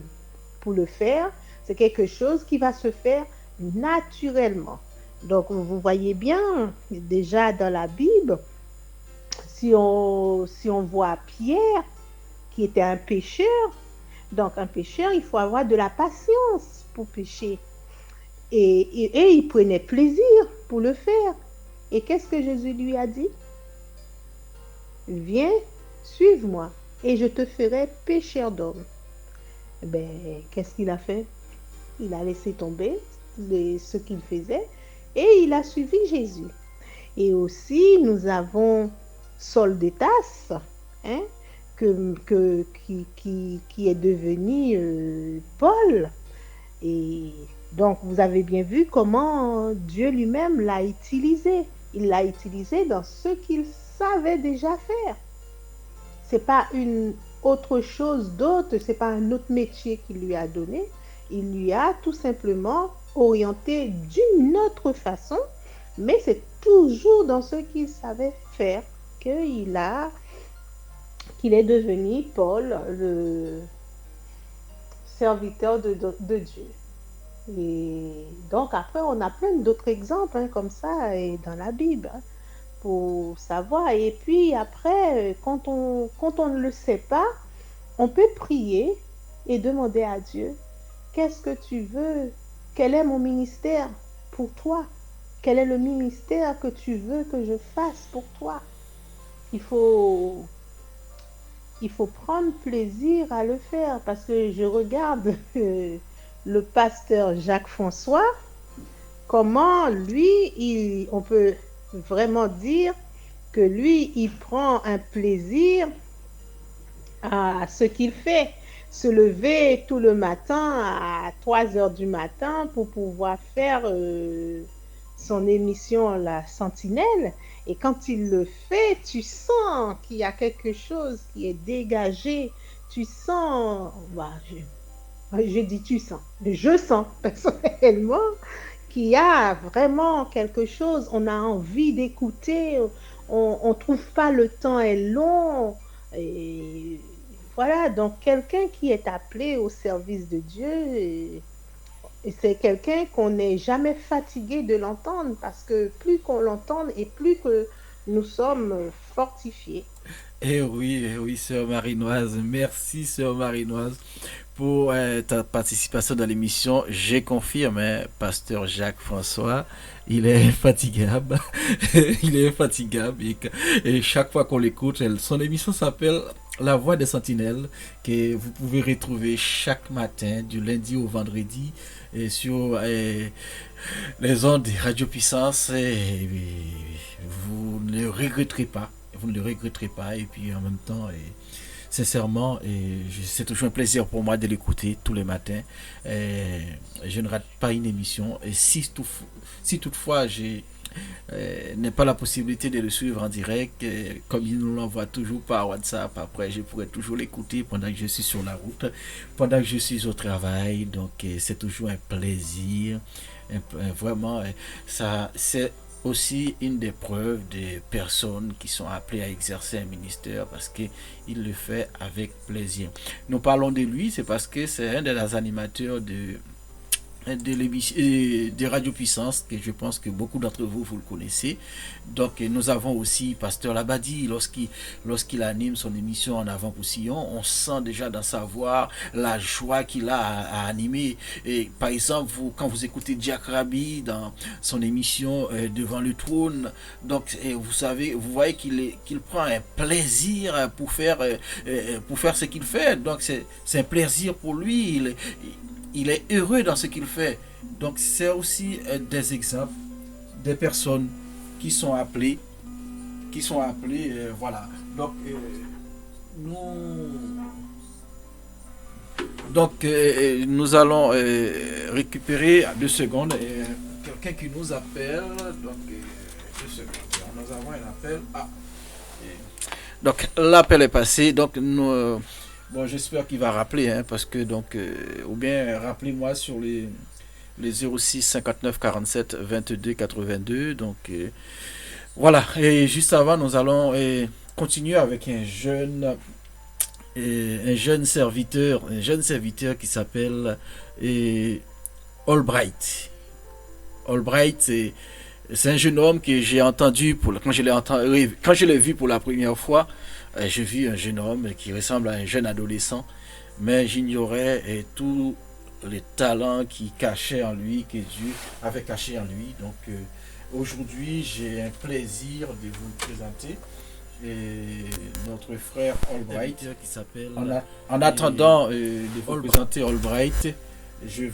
S6: faire. C'est quelque chose qui va se faire naturellement. Donc, vous voyez bien, déjà dans la Bible, si on voit Pierre, qui était un pécheur, donc un pécheur, il faut avoir de la patience pour pécher. Et il prenait plaisir pour le faire. Et qu'est-ce que Jésus lui a dit? Viens, suive-moi, et je te ferai pécheur d'hommes. Ben, qu'est-ce qu'il a fait? Il a laissé tomber ce qu'il faisait et il a suivi Jésus. Et aussi, nous avons Saul de Tarse, hein, qui est devenu Paul. Et donc, vous avez bien vu comment Dieu lui-même l'a utilisé. Il l'a utilisé dans ce qu'il savait déjà faire. C'est pas une autre chose d'autre, c'est pas un autre métier qu'il lui a donné. Il lui a tout simplement orienté d'une autre façon, mais c'est toujours dans ce qu'il savait faire qu'il est devenu Paul, le serviteur de Dieu. Et donc après, on a plein d'autres exemples comme ça et dans la Bible pour savoir. Et puis après, quand on ne le sait pas, on peut prier et demander à Dieu, qu'est-ce que tu veux? Quel est mon ministère pour toi? Quel est le ministère que tu veux que je fasse pour toi? Il faut prendre plaisir à le faire parce que je regarde le pasteur Jacques François, comment lui, on peut vraiment dire que lui, il prend un plaisir à ce qu'il fait. Se lever tout le matin à 3 heures du matin pour pouvoir faire son émission La Sentinelle. Et quand il le fait, tu sens qu'il y a quelque chose qui est dégagé. Tu sens, je dis tu sens, je sens personnellement qu'il y a vraiment quelque chose. On a envie d'écouter, on trouve pas le temps est long. Et voilà, donc quelqu'un qui est appelé au service de Dieu, et c'est quelqu'un qu'on n'est jamais fatigué de l'entendre parce que plus qu'on l'entende et plus que nous sommes fortifiés.
S1: Eh oui, sœur Marinoise. Merci, sœur Marinoise, pour ta participation dans l'émission. Je confirme, hein, pasteur Jacques François, il est infatigable. Il est infatigable. Et chaque fois qu'on l'écoute, son émission s'appelle La Voix des Sentinelles, que vous pouvez retrouver chaque matin, du lundi au vendredi, sur les ondes de Radio Puissance. Et vous ne le regretterez pas. Vous ne le regretterez pas. Et puis en même temps, sincèrement, c'est toujours un plaisir pour moi de l'écouter tous les matins. Je ne rate pas une émission. Et si toutefois n'ai pas la possibilité de le suivre en direct, comme il nous l'envoie toujours par WhatsApp, après je pourrais toujours l'écouter pendant que je suis sur la route, pendant que je suis au travail. Donc c'est toujours un plaisir. Vraiment, ça c'est aussi une des preuves des personnes qui sont appelées à exercer un ministère, parce qu'il le fait avec plaisir. Nous parlons de lui, c'est parce que c'est un des animateurs de Radio Puissance, que je pense que beaucoup d'entre vous le connaissez. Donc nous avons aussi Pasteur Labadie, lorsqu'il anime son émission En Avant Poussillon, on sent déjà dans sa voix la joie qu'il a à animer. Et par exemple, quand vous écoutez Jack Rabi dans son émission Devant le trône, donc vous voyez qu'il prend un plaisir pour faire ce qu'il fait. Donc c'est un plaisir pour lui. Il est heureux dans ce qu'il fait. Donc c'est aussi des exemples des personnes qui sont appelées, voilà. Donc nous allons récupérer 2 secondes quelqu'un qui nous appelle. Donc 2 secondes. Nous avons un appel. Donc l'appel est passé. Donc nous bon, j'espère qu'il va rappeler, parce que ou bien rappelez-moi sur les 06 59 47 22 82. Donc voilà. Et juste avant, nous allons continuer avec un jeune serviteur qui s'appelle Albright. Albright, c'est un jeune homme que j'ai entendu quand je l'ai vu pour la première fois. J'ai vu un jeune homme qui ressemble à un jeune adolescent, mais j'ignorais tous les talents qui cachaient en lui, que Dieu avait caché en lui. Donc aujourd'hui, j'ai un plaisir de vous présenter notre frère Albright, qui s'appelle. En attendant de vous présenter Albright, je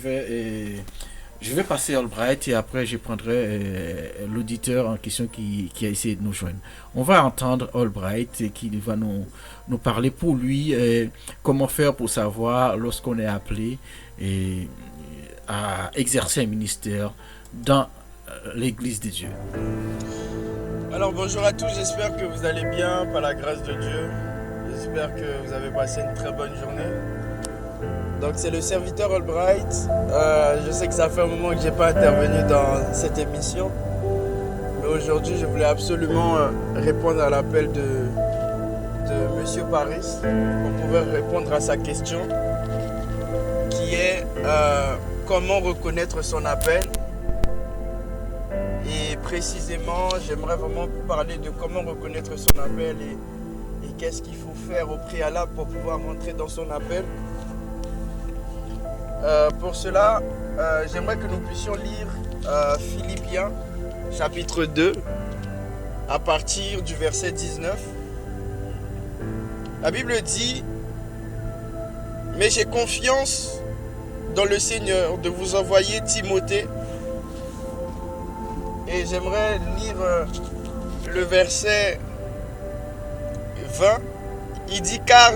S1: vais passer Albright et après je prendrai l'auditeur en question qui a essayé de nous joindre. On va entendre Albright qui va nous parler pour lui comment faire pour savoir lorsqu'on est appelé à exercer un ministère dans l'Église de Dieu.
S7: Alors bonjour à tous, j'espère que vous allez bien par la grâce de Dieu. J'espère que vous avez passé une très bonne journée. Donc c'est le serviteur Albright. Je sais que ça fait un moment que je n'ai pas intervenu dans cette émission. Mais aujourd'hui, je voulais absolument répondre à l'appel de Monsieur Paris pour pouvoir répondre à sa question qui est comment reconnaître son appel. Et précisément, j'aimerais vraiment vous parler de comment reconnaître son appel et qu'est-ce qu'il faut faire au préalable pour pouvoir rentrer dans son appel. Pour cela, j'aimerais que nous puissions lire Philippiens chapitre 2 à partir du verset 19. La Bible dit « Mais j'ai confiance dans le Seigneur de vous envoyer Timothée. » Et j'aimerais lire le verset 20. Il dit « Car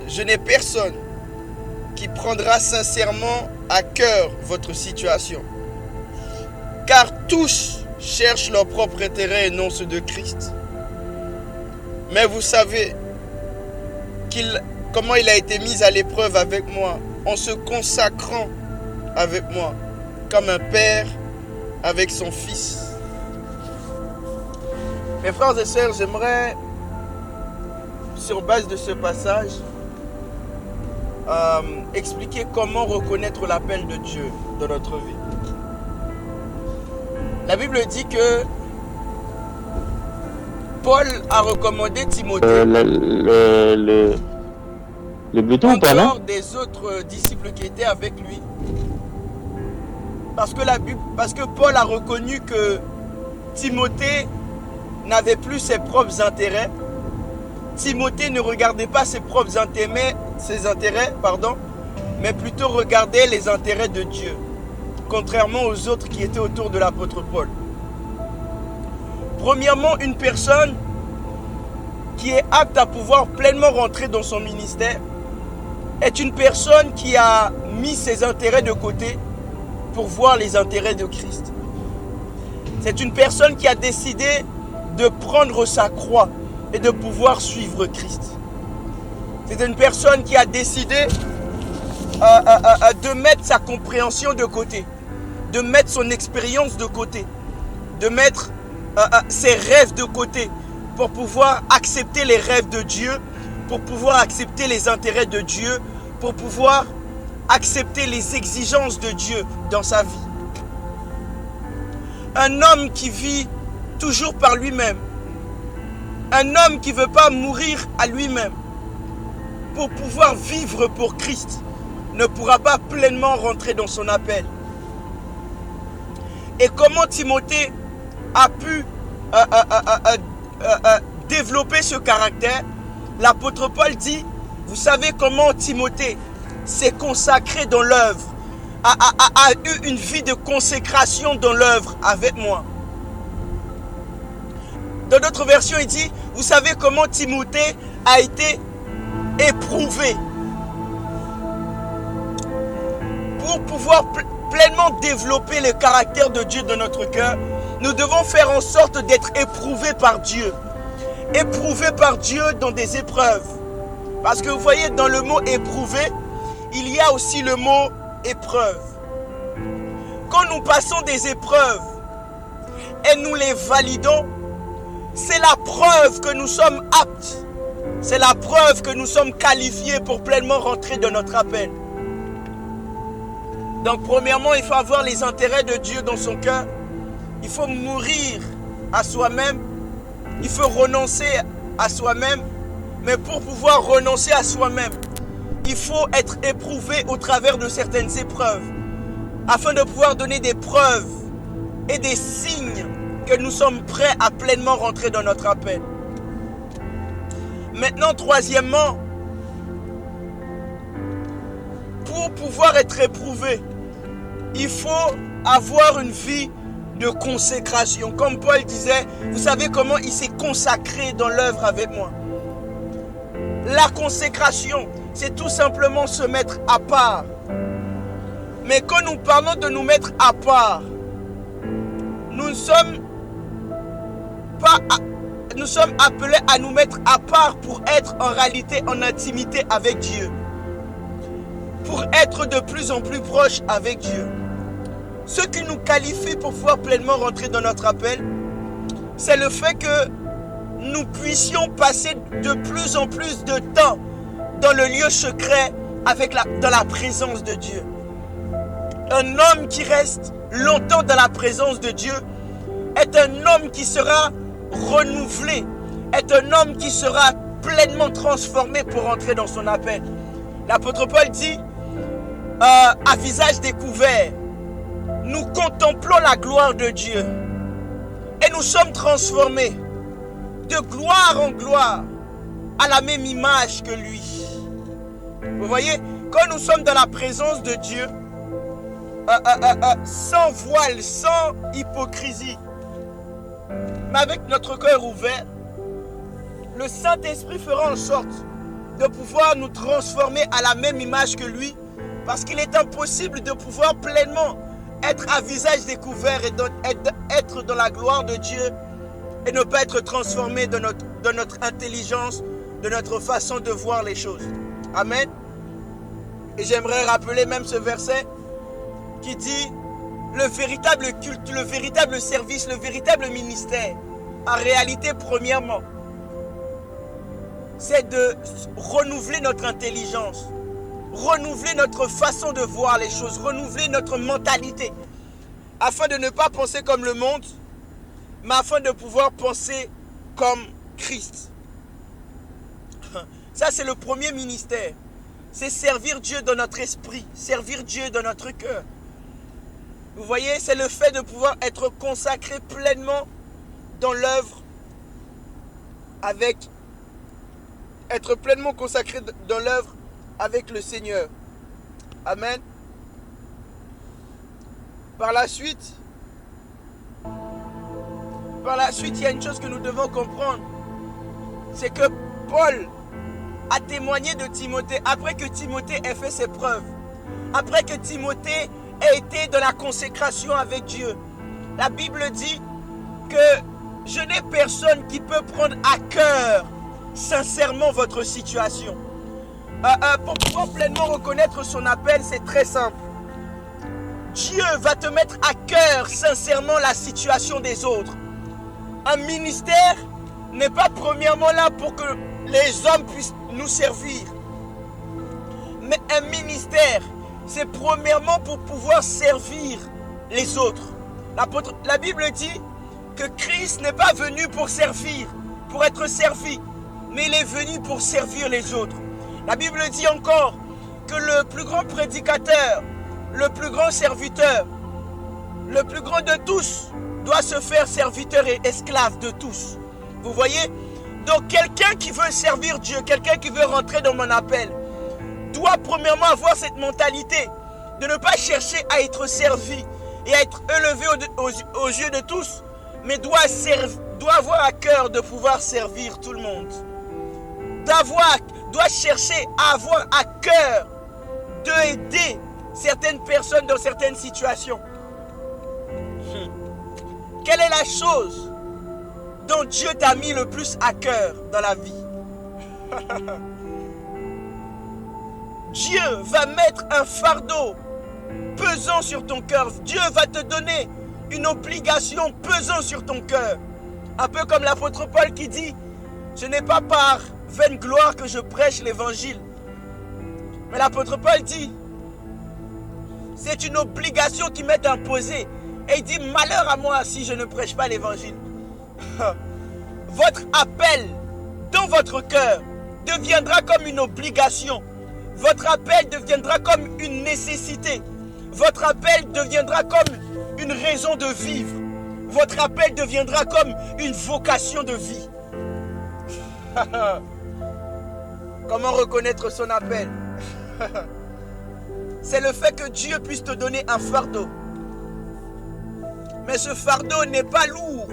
S7: je n'ai personne qui prendra sincèrement à cœur votre situation. Car tous cherchent leur propre intérêt et non ceux de Christ. Mais vous savez comment il a été mis à l'épreuve avec moi, en se consacrant avec moi, comme un père avec son fils. » Mes frères et sœurs, j'aimerais, sur base de ce passage, expliquer comment reconnaître l'appel de Dieu dans notre vie. La Bible dit que Paul a recommandé Timothée
S8: le bouton,
S7: en dehors des autres disciples qui étaient avec lui. Parce que Paul a reconnu que Timothée n'avait plus ses propres intérêts. Timothée ne regardait pas ses propres intérêts, mais plutôt regardait les intérêts de Dieu, contrairement aux autres qui étaient autour de l'apôtre Paul. Premièrement, une personne qui est apte à pouvoir pleinement rentrer dans son ministère est une personne qui a mis ses intérêts de côté pour voir les intérêts de Christ. C'est une personne qui a décidé de prendre sa croix et de pouvoir suivre Christ. C'est une personne qui a décidé de mettre sa compréhension de côté, de mettre son expérience de côté, de mettre ses rêves de côté pour pouvoir accepter les rêves de Dieu, pour pouvoir accepter les intérêts de Dieu, pour pouvoir accepter les exigences de Dieu dans sa vie. Un homme qui vit toujours par lui-même, un homme qui ne veut pas mourir à lui-même pour pouvoir vivre pour Christ, ne pourra pas pleinement rentrer dans son appel. Et comment Timothée a pu développer ce caractère? L'apôtre Paul dit, vous savez comment Timothée s'est consacré dans l'œuvre, a eu une vie de consécration dans l'œuvre avec moi. Dans d'autres versions, il dit, vous savez comment Timothée a été éprouvé. Pour pouvoir pleinement développer le caractère de Dieu dans notre cœur, nous devons faire en sorte d'être éprouvés par Dieu. Éprouvés par Dieu dans des épreuves. Parce que vous voyez, dans le mot éprouvé, il y a aussi le mot épreuve. Quand nous passons des épreuves et nous les validons, c'est la preuve que nous sommes aptes. C'est la preuve que nous sommes qualifiés pour pleinement rentrer dans notre appel. Donc premièrement, il faut avoir les intérêts de Dieu dans son cœur. Il faut mourir à soi-même. Il faut renoncer à soi-même. Mais pour pouvoir renoncer à soi-même, il faut être éprouvé au travers de certaines épreuves, afin de pouvoir donner des preuves et des signes que nous sommes prêts à pleinement rentrer dans notre appel. Maintenant, troisièmement, pour pouvoir être éprouvé, il faut avoir une vie de consécration. Comme Paul disait, vous savez comment il s'est consacré dans l'œuvre avec moi. La consécration, c'est tout simplement se mettre à part. Mais quand nous parlons de nous mettre à part, nous sommes appelés à nous mettre à part pour être en réalité en intimité avec Dieu. Pour être de plus en plus proche avec Dieu. Ce qui nous qualifie pour pouvoir pleinement rentrer dans notre appel, c'est le fait que nous puissions passer de plus en plus de temps dans le lieu secret dans la présence de Dieu. Un homme qui reste longtemps dans la présence de Dieu est un homme qui sera renouvelé, est un homme qui sera pleinement transformé pour entrer dans son appel. L'apôtre Paul dit, à visage découvert, nous contemplons la gloire de Dieu et nous sommes transformés de gloire en gloire à la même image que lui. Vous voyez, quand nous sommes dans la présence de Dieu, sans voile, sans hypocrisie, mais avec notre cœur ouvert, le Saint-Esprit fera en sorte de pouvoir nous transformer à la même image que lui, parce qu'il est impossible de pouvoir pleinement être à visage découvert et être dans la gloire de Dieu et ne pas être transformé de notre intelligence, de notre façon de voir les choses. Amen. Et j'aimerais rappeler même ce verset qui dit le véritable culte, le véritable service, le véritable ministère, en réalité, premièrement, c'est de renouveler notre intelligence, renouveler notre façon de voir les choses, renouveler notre mentalité, afin de ne pas penser comme le monde, mais afin de pouvoir penser comme Christ. Ça, c'est le premier ministère. C'est servir Dieu dans notre esprit, servir Dieu dans notre cœur. Vous voyez, c'est le fait de pouvoir être consacré pleinement dans l'œuvre être pleinement consacré dans l'œuvre avec le Seigneur. Amen. Par la suite, il y a une chose que nous devons comprendre. C'est que Paul a témoigné de Timothée après que Timothée ait fait ses preuves. Après que Timothée ait été dans la consécration avec Dieu. La Bible dit que je n'ai personne qui peut prendre à cœur sincèrement votre situation. Pour pouvoir pleinement reconnaître son appel, c'est très simple. Dieu va te mettre à cœur sincèrement la situation des autres. Un ministère n'est pas premièrement là pour que les hommes puissent nous servir. Mais un ministère, c'est premièrement pour pouvoir servir les autres. La Bible dit que Christ n'est pas venu pour servir, pour être servi, mais il est venu pour servir les autres. La Bible dit encore que le plus grand prédicateur, le plus grand serviteur, le plus grand de tous, doit se faire serviteur et esclave de tous. Vous voyez? Donc quelqu'un qui veut servir Dieu, quelqu'un qui veut rentrer dans mon appel, doit premièrement avoir cette mentalité de ne pas chercher à être servi et à être élevé aux yeux de tous, mais doit avoir à cœur de pouvoir servir tout le monde. Doit chercher à avoir à cœur d'aider certaines personnes dans certaines situations. Quelle est la chose dont Dieu t'a mis le plus à cœur dans la vie? Dieu va mettre un fardeau pesant sur ton cœur. Dieu va te donner une obligation pesant sur ton cœur. Un peu comme l'apôtre Paul qui dit: ce n'est pas par vaine gloire que je prêche l'évangile. Mais l'apôtre Paul dit: c'est une obligation qui m'est imposée. Et il dit: malheur à moi si je ne prêche pas l'évangile. Votre appel dans votre cœur deviendra comme une obligation. Votre appel deviendra comme une nécessité. Votre appel deviendra comme une raison de vivre. Votre appel deviendra comme une vocation de vie. Comment reconnaître son appel? C'est le fait que Dieu puisse te donner un fardeau. Mais ce fardeau n'est pas lourd.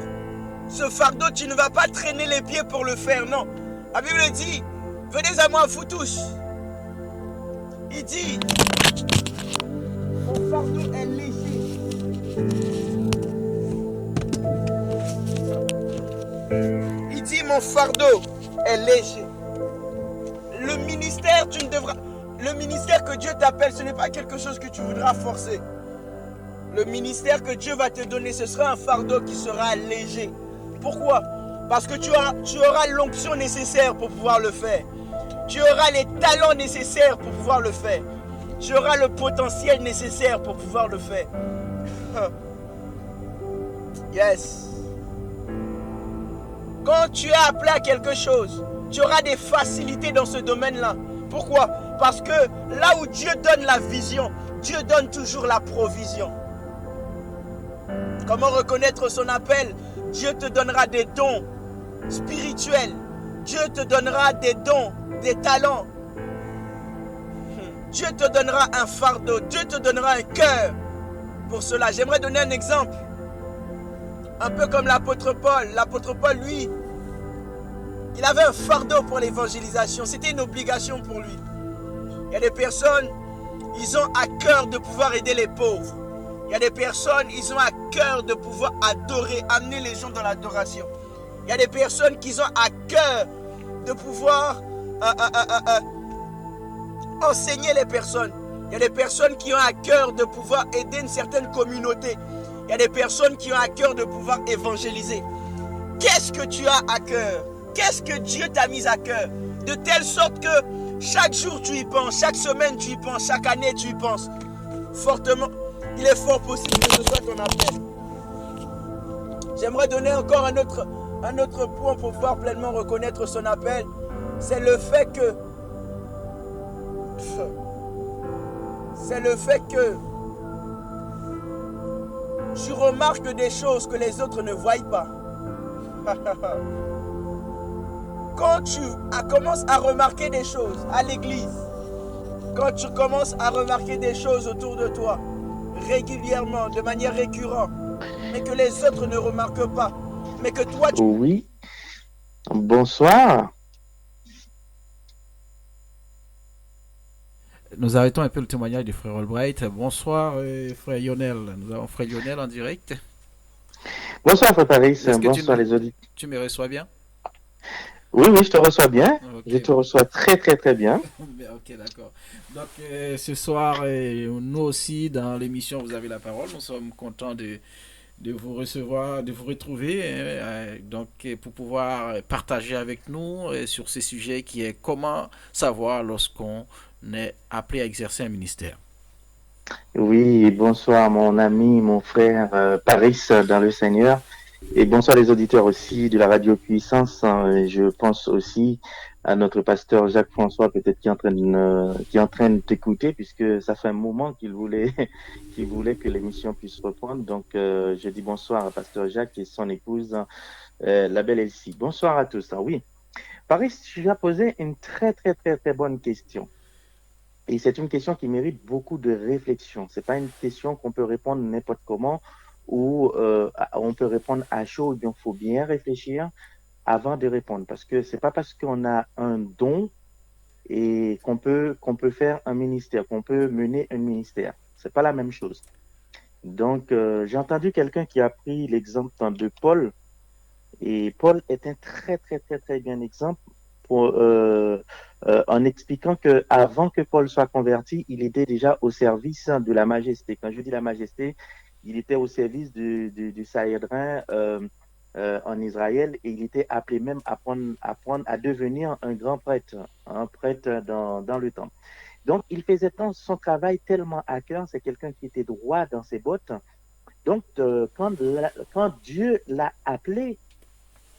S7: Ce fardeau, tu ne vas pas traîner les pieds pour le faire, non. La Bible dit: venez à moi, vous tous. Il dit: mon fardeau est léger. Il dit: mon fardeau est léger. Le ministère, le ministère que Dieu t'appelle, ce n'est pas quelque chose que tu voudras forcer. Le ministère que Dieu va te donner, ce sera un fardeau qui sera léger. Pourquoi? Parce que tu auras l'onction nécessaire pour pouvoir le faire. Tu auras les talents nécessaires pour pouvoir le faire. Tu auras le potentiel nécessaire pour pouvoir le faire. Yes. Quand tu es appelé à quelque chose, tu auras des facilités dans ce domaine-là. Pourquoi? Parce que là où Dieu donne la vision, Dieu donne toujours la provision. Comment reconnaître son appel? Dieu te donnera des dons spirituels. Dieu te donnera des dons, des talents. Dieu te donnera un fardeau. Dieu te donnera un cœur pour cela. J'aimerais donner un exemple. Un peu comme l'apôtre Paul. L'apôtre Paul, lui, il avait un fardeau pour l'évangélisation. C'était une obligation pour lui. Il y a des personnes, ils ont à cœur de pouvoir aider les pauvres. Il y a des personnes, ils ont à cœur de pouvoir adorer, amener les gens dans l'adoration. Il y a des personnes qui ont à cœur de pouvoir enseigner les personnes. Il y a des personnes qui ont à cœur de pouvoir aider une certaine communauté. Il y a des personnes qui ont à cœur de pouvoir évangéliser. Qu'est-ce que tu as à cœur? Qu'est-ce que Dieu t'a mis à cœur? De telle sorte que chaque jour tu y penses, chaque semaine tu y penses, chaque année tu y penses. Fortement, il est fort possible que ce soit ton appel. J'aimerais donner encore un autre point pour pouvoir pleinement reconnaître son appel. C'est le fait que tu remarques des choses que les autres ne voient pas. Quand tu commences à remarquer des choses à l'église, quand tu commences à remarquer des choses autour de toi, régulièrement, de manière récurrente, mais que les autres ne remarquent pas, mais que toi tu...
S8: Oui. Bonsoir.
S1: Nous arrêtons un peu le témoignage du frère Albright. Bonsoir, frère Lionel. Nous avons frère Lionel en direct.
S8: Bonsoir, Frère Paris.
S1: Est-ce que
S8: Bonsoir, les auditeurs.
S1: tu me reçois bien?
S8: Oui, oui, je te reçois bien. Je
S1: Ok,
S8: te reçois très, très, très bien.
S1: ok, d'accord. Donc, ce soir, nous aussi, dans l'émission Vous avez la parole, nous sommes contents de vous recevoir, de vous retrouver, donc pour pouvoir partager avec nous sur ce sujet qui est comment savoir lorsqu'on est appelé à exercer un ministère.
S8: Oui, bonsoir, mon ami, mon frère Paris dans le Seigneur. Et bonsoir les auditeurs aussi de la Radio Puissance. Et je pense aussi à notre pasteur Jacques-François, peut-être qui est en train de t'écouter, puisque ça fait un moment qu'il voulait, qu'il voulait que l'émission puisse reprendre. Donc, je dis bonsoir à pasteur Jacques et son épouse, la belle Elsie. Bonsoir à tous. Oui, Paris, tu as posé une très, très, très, très bonne question. Et c'est une question qui mérite beaucoup de réflexion. C'est pas une question qu'on peut répondre n'importe comment ou on peut répondre à chaud. Il faut bien réfléchir avant de répondre, parce que c'est pas parce qu'on a un don et qu'on peut faire un ministère, qu'on peut mener un ministère. C'est pas la même chose. Donc j'ai entendu quelqu'un qui a pris l'exemple de Paul, et Paul est un très très très très bien exemple pour, en expliquant que avant que Paul soit converti, il était déjà au service de la majesté. Quand je dis la majesté, il était au service du Sanhédrin en Israël, et il était appelé même à devenir un grand prêtre, un prêtre dans le temple. Donc, il faisait son travail tellement à cœur, c'est quelqu'un qui était droit dans ses bottes. Donc, quand Dieu l'a appelé,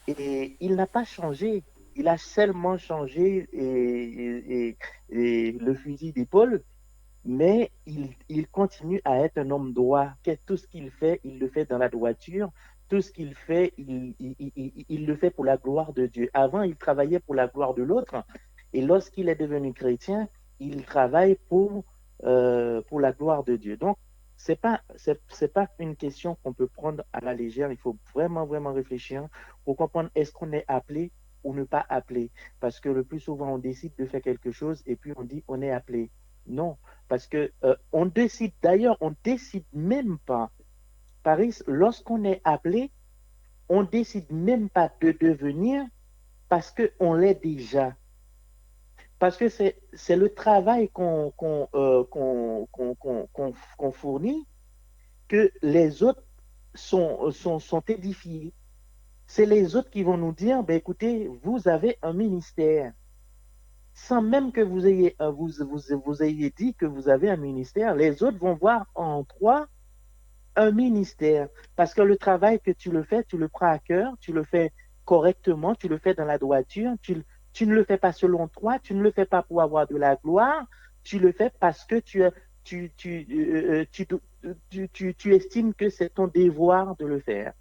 S8: et il n'a pas changé, il a seulement changé et le fusil d'épaule, mais il continue à être un homme droit. Tout ce qu'il fait, il le fait dans la droiture. Tout ce qu'il fait, il le fait pour la gloire de Dieu. Avant, il travaillait pour la gloire de l'autre, et lorsqu'il est devenu chrétien, il travaille pour la gloire de Dieu. Donc, c'est pas une question qu'on peut prendre à la légère. Il faut vraiment, vraiment réfléchir pour comprendre est-ce qu'on est appelé ou ne pas appelé. Parce que le plus souvent, on décide de faire quelque chose et puis on dit on est appelé. Non, parce que on décide même pas. Paris, lorsqu'on est appelé, on décide même pas de devenir parce qu'on l'est déjà. Parce que c'est le travail qu'on fournit que les autres sont édifiés. C'est les autres qui vont nous dire, ben écoutez, vous avez un ministère. Sans même que vous ayez dit que vous avez un ministère, les autres vont voir en toi un ministère. Parce que le travail que tu le fais, tu le prends à cœur, tu le fais correctement, tu le fais dans la droiture, tu ne le fais pas selon toi, tu ne le fais pas pour avoir de la gloire, tu le fais parce que tu estimes que c'est ton devoir de le faire.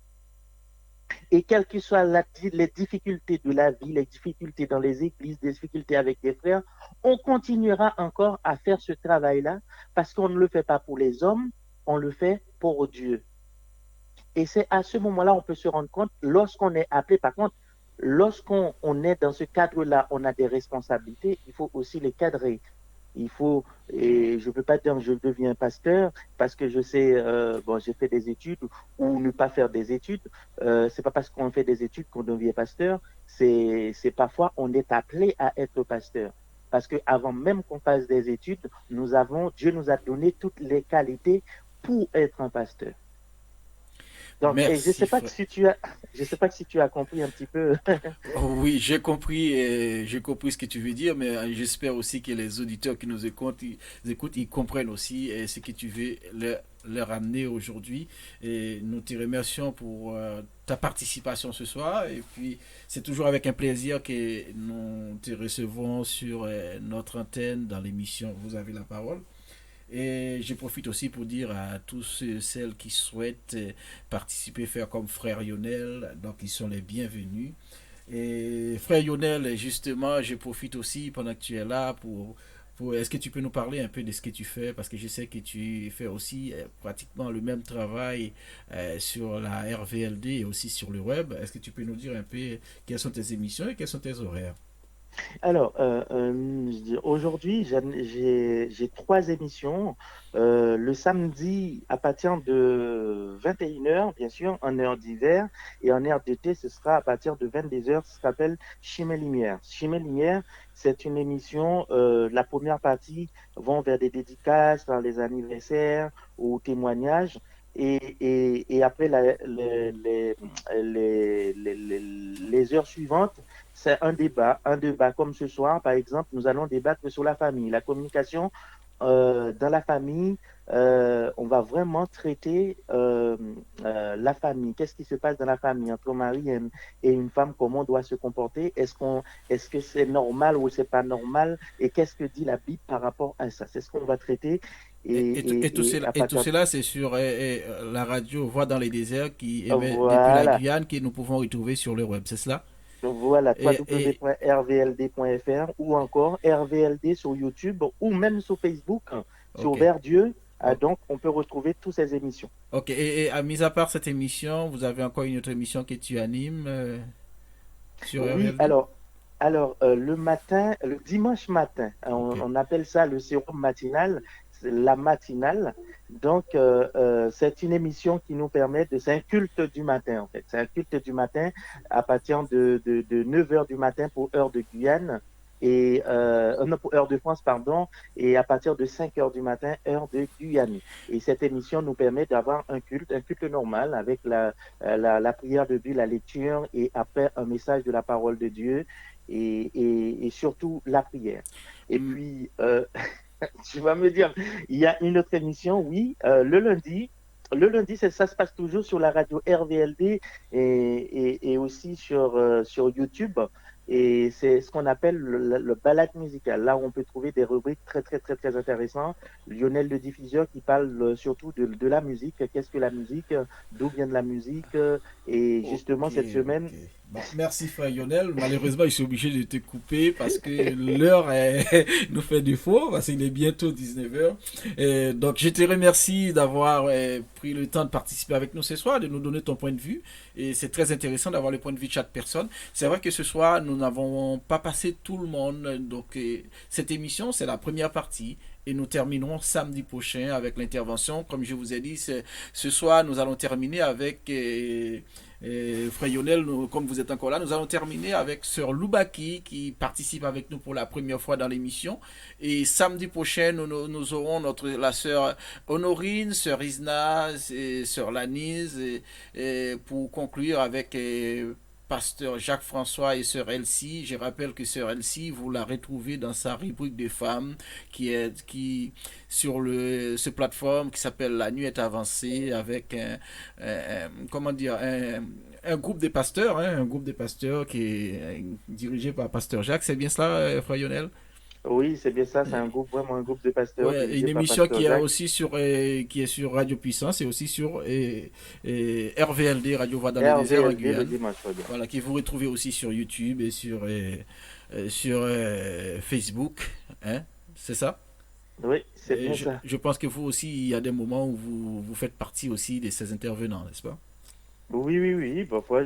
S8: Et quelles que soient les difficultés de la vie, les difficultés dans les églises, les difficultés avec des frères, on continuera encore à faire ce travail-là parce qu'on ne le fait pas pour les hommes, on le fait pour Dieu. Et c'est à ce moment-là on peut se rendre compte, lorsqu'on est appelé, par contre, lorsqu'on est dans ce cadre-là, on a des responsabilités, il faut aussi les cadrer. Et je ne peux pas dire que je deviens pasteur parce que je sais, j'ai fait des études ou ne pas faire des études. C'est pas parce qu'on fait des études qu'on devient pasteur. C'est parfois on est appelé à être pasteur. Parce que avant même qu'on fasse des études, Dieu nous a donné toutes les qualités pour être un pasteur. Donc,
S1: Merci,
S8: je ne sais pas si tu as compris un petit peu.
S1: Oh oui, j'ai compris ce que tu veux dire, mais j'espère aussi que les auditeurs qui nous écoutent, ils comprennent aussi ce que tu veux leur amener aujourd'hui. Et nous te remercions pour ta participation ce soir. Et puis, c'est toujours avec un plaisir que nous te recevons sur notre antenne dans l'émission Vous avez la parole. Et je profite aussi pour dire à tous celles qui souhaitent participer, faire comme frère Lionel, donc ils sont les bienvenus. Et frère Lionel, justement, je profite aussi pendant que tu es là est-ce que tu peux nous parler un peu de ce que tu fais? Parce que je sais que tu fais aussi pratiquement le même travail sur la RVLD et aussi sur le web. Est-ce que tu peux nous dire un peu quelles sont tes émissions et quels sont tes horaires?
S8: Alors, je dis, aujourd'hui, j'ai 3 émissions. Le samedi, à partir de 21h, bien sûr, en heure d'hiver, et en heure d'été, ce sera à partir de 22h, ce s'appelle Chimée Lumière. Chimée Lumière, c'est une émission, la première partie vont vers des dédicaces, vers les anniversaires ou témoignages. Et après, les heures suivantes, c'est un débat comme ce soir, par exemple, nous allons débattre sur la famille, la communication dans la famille. On va vraiment traiter la famille. Qu'est-ce qui se passe dans la famille entre un mari et une femme? Comment on doit se comporter? Est-ce que c'est normal ou c'est pas normal? Et qu'est-ce que dit la Bible par rapport à ça? C'est ce qu'on va traiter.
S1: Et tout cela, c'est sur la radio Voix dans les déserts qui émet depuis la
S8: Voilà.
S1: Guyane, que nous pouvons retrouver sur le web, c'est cela?
S8: Voilà,
S1: Et
S8: www.rvld.fr ou encore RVLD sur YouTube ou même sur Facebook, sur
S1: ok.
S8: Vers Dieu.
S1: O-
S8: Donc, on peut retrouver toutes ces émissions.
S1: Ok. Et mis à part cette émission, vous avez encore une autre émission que tu animes sur
S8: Oui,
S1: RVLD?
S8: le matin, le dimanche matin,
S1: Ok.
S8: on appelle ça le sérum matinal, c'est la matinale. Donc, c'est une émission qui nous permet c'est un culte du matin, en fait. C'est un culte du matin à partir de 9 heures du matin pour heure de Guyane non, pour heure de France, pardon, et à partir de 5 heures du matin, heure de Guyane. Et cette émission nous permet d'avoir un culte normal avec la prière de Dieu, la lecture et après un message de la parole de Dieu et surtout la prière. Et
S1: Hmm.
S8: puis, tu vas me dire, il y a une autre émission, oui, le lundi. Le lundi, ça se passe toujours sur la radio RVLD et aussi sur YouTube. Et c'est ce qu'on appelle le balade musical. Là où on peut trouver des rubriques très, très, très, très intéressantes. Lionel le diffuseur qui parle surtout de la musique. Qu'est-ce que la musique? D'où vient de la musique? Et
S1: Ok,
S8: justement, cette semaine,
S1: ok. Bon, merci frère Lionel. Malheureusement, je suis obligé de te couper parce que l'heure nous fait défaut, parce qu'il est bientôt 19h. Donc, je te remercie d'avoir pris le temps de participer avec nous ce soir, de nous donner ton point de vue. Et c'est très intéressant d'avoir le point de vue de chaque personne. C'est vrai que ce soir, nous n'avons pas passé tout le monde. Donc, cette émission, c'est la première partie. Et nous terminerons samedi prochain avec l'intervention. Comme je vous ai dit, ce soir, nous allons terminer avec Frère Lionel, comme vous êtes encore là, nous allons terminer avec Sœur Loubaki qui participe avec nous pour la première fois dans l'émission. Et samedi prochain, nous aurons la Sœur Honorine, Sœur Isna, et Sœur Lanise, pour conclure avec Pasteur Jacques-François et Sœur Elsie. Je rappelle que Sœur Elsie, vous la retrouvez dans sa rubrique des femmes qui sur ce plateforme qui s'appelle La Nuit est avancée avec comment dire un groupe des pasteurs, hein, un groupe des pasteurs qui est dirigé par Pasteur Jacques. C'est bien cela, Frère Lionel?
S8: oui, c'est bien ça. C'est vraiment un groupe de pasteurs
S1: Ouais, une
S8: dirigé par
S1: émission
S8: Pasteur
S1: qui est
S8: Jacques.
S1: aussi qui est sur Radio Puissance et aussi sur RVLD, Radio Voix dans les déserts en
S8: RVLD le
S1: Guyane.
S8: dimanche, ouais, bien.
S1: Voilà, qui vous retrouvez aussi sur YouTube et sur Facebook. Hein, c'est ça?
S8: Oui, c'est
S1: Et
S8: bien ça.
S1: je pense que vous aussi, il y a des moments où vous faites partie aussi de ces intervenants, n'est-ce pas?
S8: Oui, oui, oui. Parfois,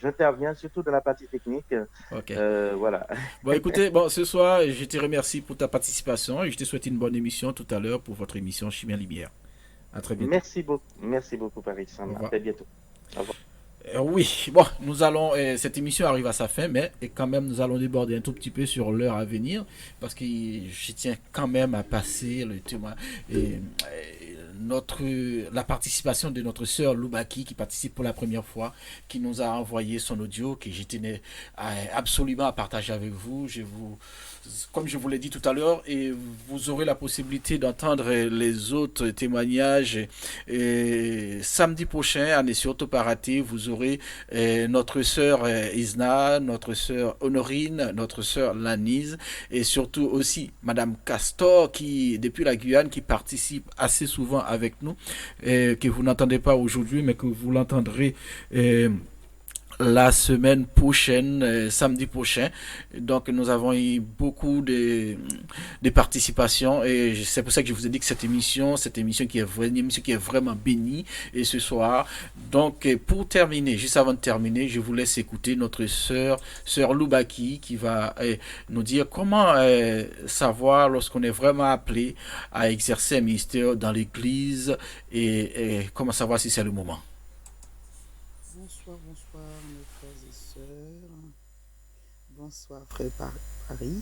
S8: j'interviens surtout dans la partie technique.
S1: Ok.
S8: Voilà.
S1: Bon, écoutez, bon, ce soir, je te remercie pour ta participation et je te souhaite une bonne émission tout à l'heure pour votre émission Chimère Lumière. À très bientôt.
S8: Merci beaucoup, Paris.
S1: Au
S8: À
S1: revoir.
S8: très bientôt. Au revoir.
S1: Oui, bon, nous allons. Cette émission arrive à sa fin, mais quand même, nous allons déborder un tout petit peu sur l'heure à venir, parce que je tiens quand même à passer le témoin. La participation de notre sœur Loubaki, qui participe pour la première fois, qui nous a envoyé son audio, que je tenais absolument à partager avec vous. Comme je vous l'ai dit tout à l'heure, et vous aurez la possibilité d'entendre les autres témoignages samedi prochain, à ne surtout pas rater. Vous aurez notre sœur Isna, notre sœur Honorine, notre sœur Lanise et surtout aussi Madame Castor qui, depuis la Guyane, qui participe assez souvent avec nous, que vous n'entendez pas aujourd'hui, mais que vous l'entendrez la semaine prochaine, samedi prochain. Donc nous avons eu beaucoup de participations et c'est pour ça que je vous ai dit que cette émission qui est une émission qui est vraiment bénie et ce soir. Donc pour terminer, juste avant de terminer, je vous laisse écouter notre sœur Loubaki qui va nous dire comment savoir lorsqu'on est vraiment appelé à exercer un ministère dans l'église et comment savoir si c'est le moment.
S4: Bonsoir mes frères et sœurs. Bonsoir frère Paris.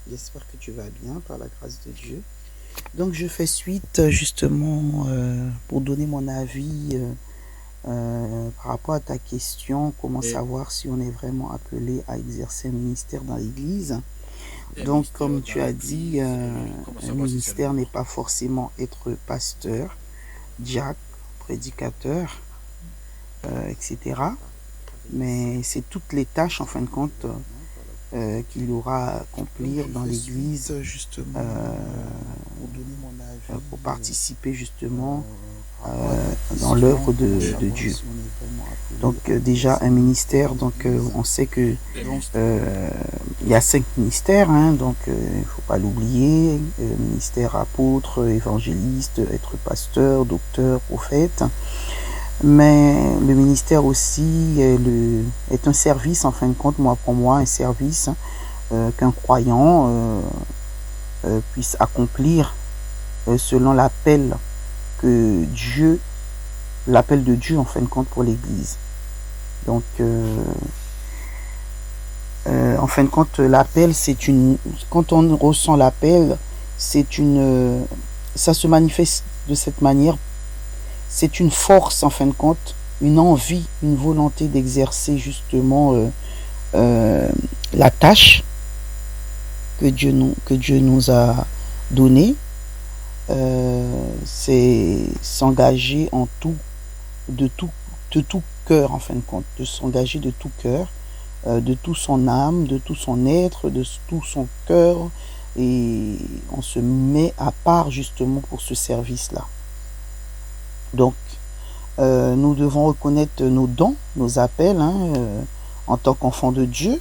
S4: J'espère que tu vas bien par la grâce de Dieu. Donc je fais suite justement pour donner mon avis par rapport à ta question, comment savoir si on est vraiment appelé à exercer un ministère dans l'église. Donc comme tu as dit, un ministère n'est pas forcément être pasteur, diacre, prédicateur, etc. Mais c'est toutes les tâches en fin de compte qu'il aura à accomplir dans l'église pour participer justement dans l'œuvre de Dieu. Donc déjà un ministère, donc on sait que il y a 5 ministères, hein, donc il ne faut pas l'oublier, ministère apôtre, évangéliste, être pasteur, docteur, prophète. Mais le ministère aussi est un service, en fin de compte, pour moi, un service qu'un croyant puisse accomplir selon l'appel de Dieu, en fin de compte, pour l'Église. Donc, en fin de compte, l'appel, quand on ressent l'appel, ça se manifeste de cette manière. C'est une force, en fin de compte, une envie, une volonté d'exercer justement la tâche que Dieu nous a donnée. C'est s'engager en tout, de tout cœur, en fin de compte, de s'engager de tout cœur, de tout son âme, de tout son être, de tout son cœur, et on se met à part justement pour ce service-là. Donc, nous devons reconnaître nos dons, nos appels, en tant qu'enfants de Dieu,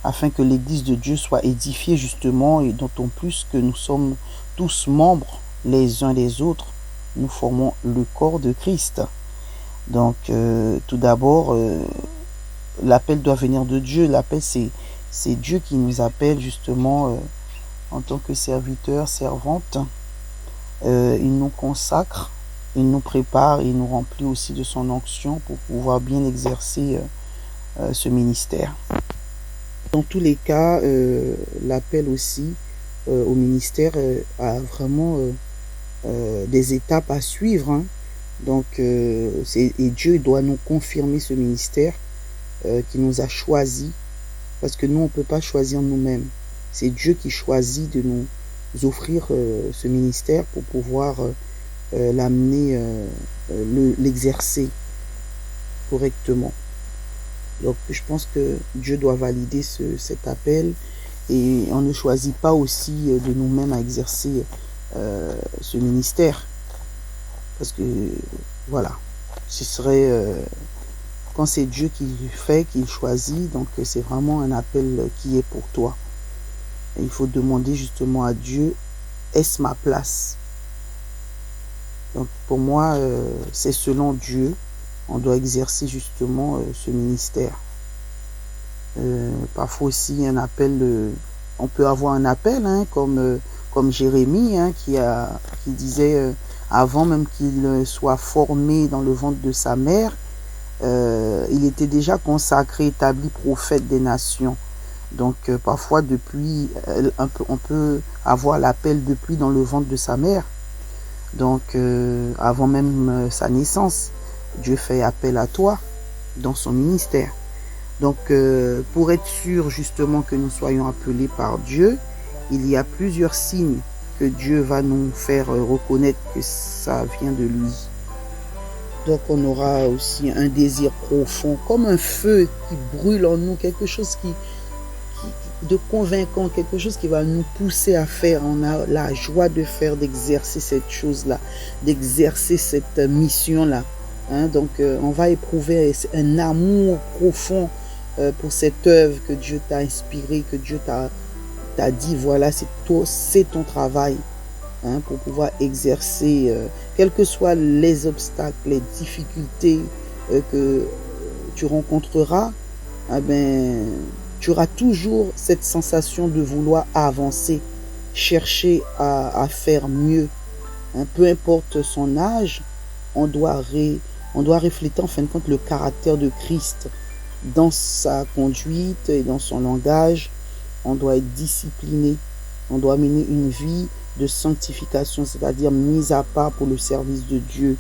S4: afin que l'Église de Dieu soit édifiée justement, et d'autant plus que nous sommes tous membres les uns des autres, nous formons le corps de Christ. Donc, tout d'abord, l'appel doit venir de Dieu. L'appel, c'est Dieu qui nous appelle justement en tant que serviteurs, servantes. Il nous consacre. Il nous prépare, il nous remplit aussi de son onction pour pouvoir bien exercer ce ministère. Dans tous les cas, l'appel aussi au ministère a vraiment des étapes à suivre. Hein. Donc, et Dieu doit nous confirmer ce ministère qui nous a choisis, parce que nous, on ne peut pas choisir nous-mêmes. C'est Dieu qui choisit de nous offrir ce ministère pour pouvoir l'amener, l'exercer correctement. Donc je pense que Dieu doit valider cet appel, et on ne choisit pas aussi de nous-mêmes à exercer ce ministère, parce que voilà, ce serait quand c'est Dieu qui fait, qu'il choisit, donc c'est vraiment un appel qui est pour toi, et il faut demander justement à Dieu, est-ce ma place? Donc pour moi, c'est selon Dieu, on doit exercer justement ce ministère. Parfois aussi un appel, on peut avoir un appel, hein, comme Jérémie, hein, qui disait avant même qu'il soit formé dans le ventre de sa mère, il était déjà consacré, établi prophète des nations. Donc parfois depuis, on peut avoir l'appel depuis dans le ventre de sa mère. Donc, avant même sa naissance, Dieu fait appel à toi dans son ministère. Donc, pour être sûr justement que nous soyons appelés par Dieu, il y a plusieurs signes que Dieu va nous faire reconnaître que ça vient de lui. Donc, on aura aussi un désir profond, comme un feu qui brûle en nous, quelque chose de convaincant, quelque chose qui va nous pousser à faire. On a la joie de faire, d'exercer cette chose-là, d'exercer cette mission-là.
S9: Hein, donc, on va éprouver un amour profond pour cette œuvre que Dieu t'a inspirée, que Dieu t'a dit, voilà, c'est ton travail, hein, pour pouvoir exercer, quels que soient les obstacles, les difficultés que tu rencontreras, eh ben, tu auras toujours cette sensation de vouloir avancer, chercher à faire mieux. Hein, peu importe son âge, on doit refléter en fin de compte le caractère de Christ dans sa conduite et dans son langage. On doit être discipliné, on doit mener une vie de sanctification, c'est-à-dire mise à part pour le service de Dieu.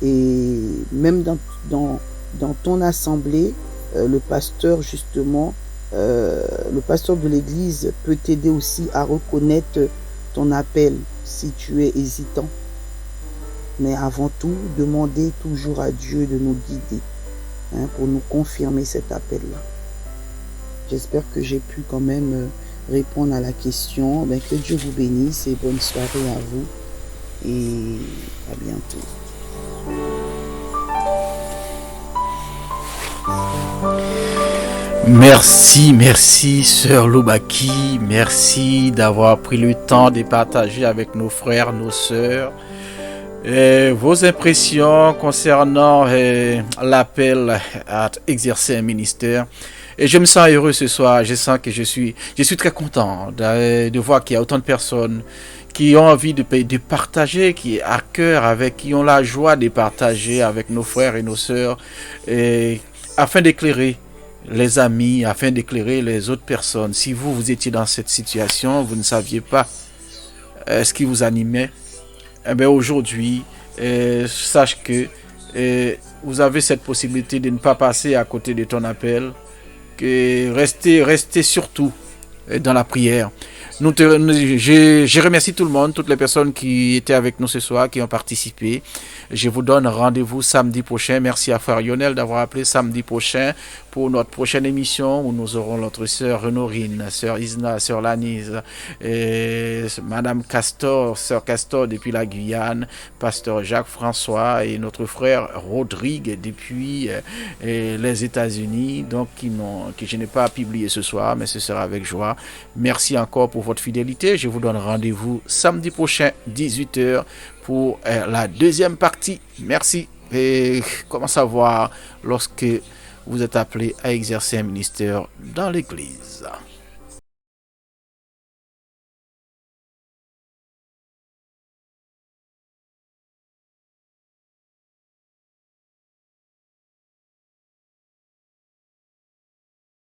S9: Et même dans ton assemblée, le pasteur justement, le pasteur de l'église peut t'aider aussi à reconnaître ton appel si tu es hésitant. Mais avant tout, demandez toujours à Dieu de nous guider, hein, pour nous confirmer cet appel-là. J'espère que j'ai pu quand même répondre à la question. Ben, que Dieu vous bénisse et bonne soirée à vous. Et à bientôt.
S1: Merci, sœur Loubaki. Merci d'avoir pris le temps de partager avec nos frères, nos sœurs, vos impressions concernant l'appel à exercer un ministère. Et je me sens heureux ce soir. Je sens que je suis très content de voir qu'il y a autant de personnes qui ont envie de partager, qui est à cœur avec, qui ont la joie de partager avec nos frères et nos sœurs, afin d'éclairer les amis, afin d'éclairer les autres personnes. Si vous étiez dans cette situation, vous ne saviez pas ce qui vous animait, eh bien aujourd'hui, sache que vous avez cette possibilité de ne pas passer à côté de ton appel, que restez surtout dans la prière. Je remercie tout le monde, toutes les personnes qui étaient avec nous ce soir, qui ont participé. Je vous donne rendez-vous samedi prochain. Merci à frère Lionel d'avoir appelé samedi prochain pour notre prochaine émission où nous aurons notre sœur Renorine, sœur Isna, sœur Lanise, madame Castor, sœur Castor depuis la Guyane, pasteur Jacques François et notre frère Rodrigue depuis les États-Unis, donc que je n'ai pas publié ce soir, mais ce sera avec joie. Merci encore pour votre fidélité. Je vous donne rendez-vous samedi prochain, 18h, pour la deuxième partie. Merci. Et comment savoir lorsque vous êtes appelé à exercer un ministère dans l'Église.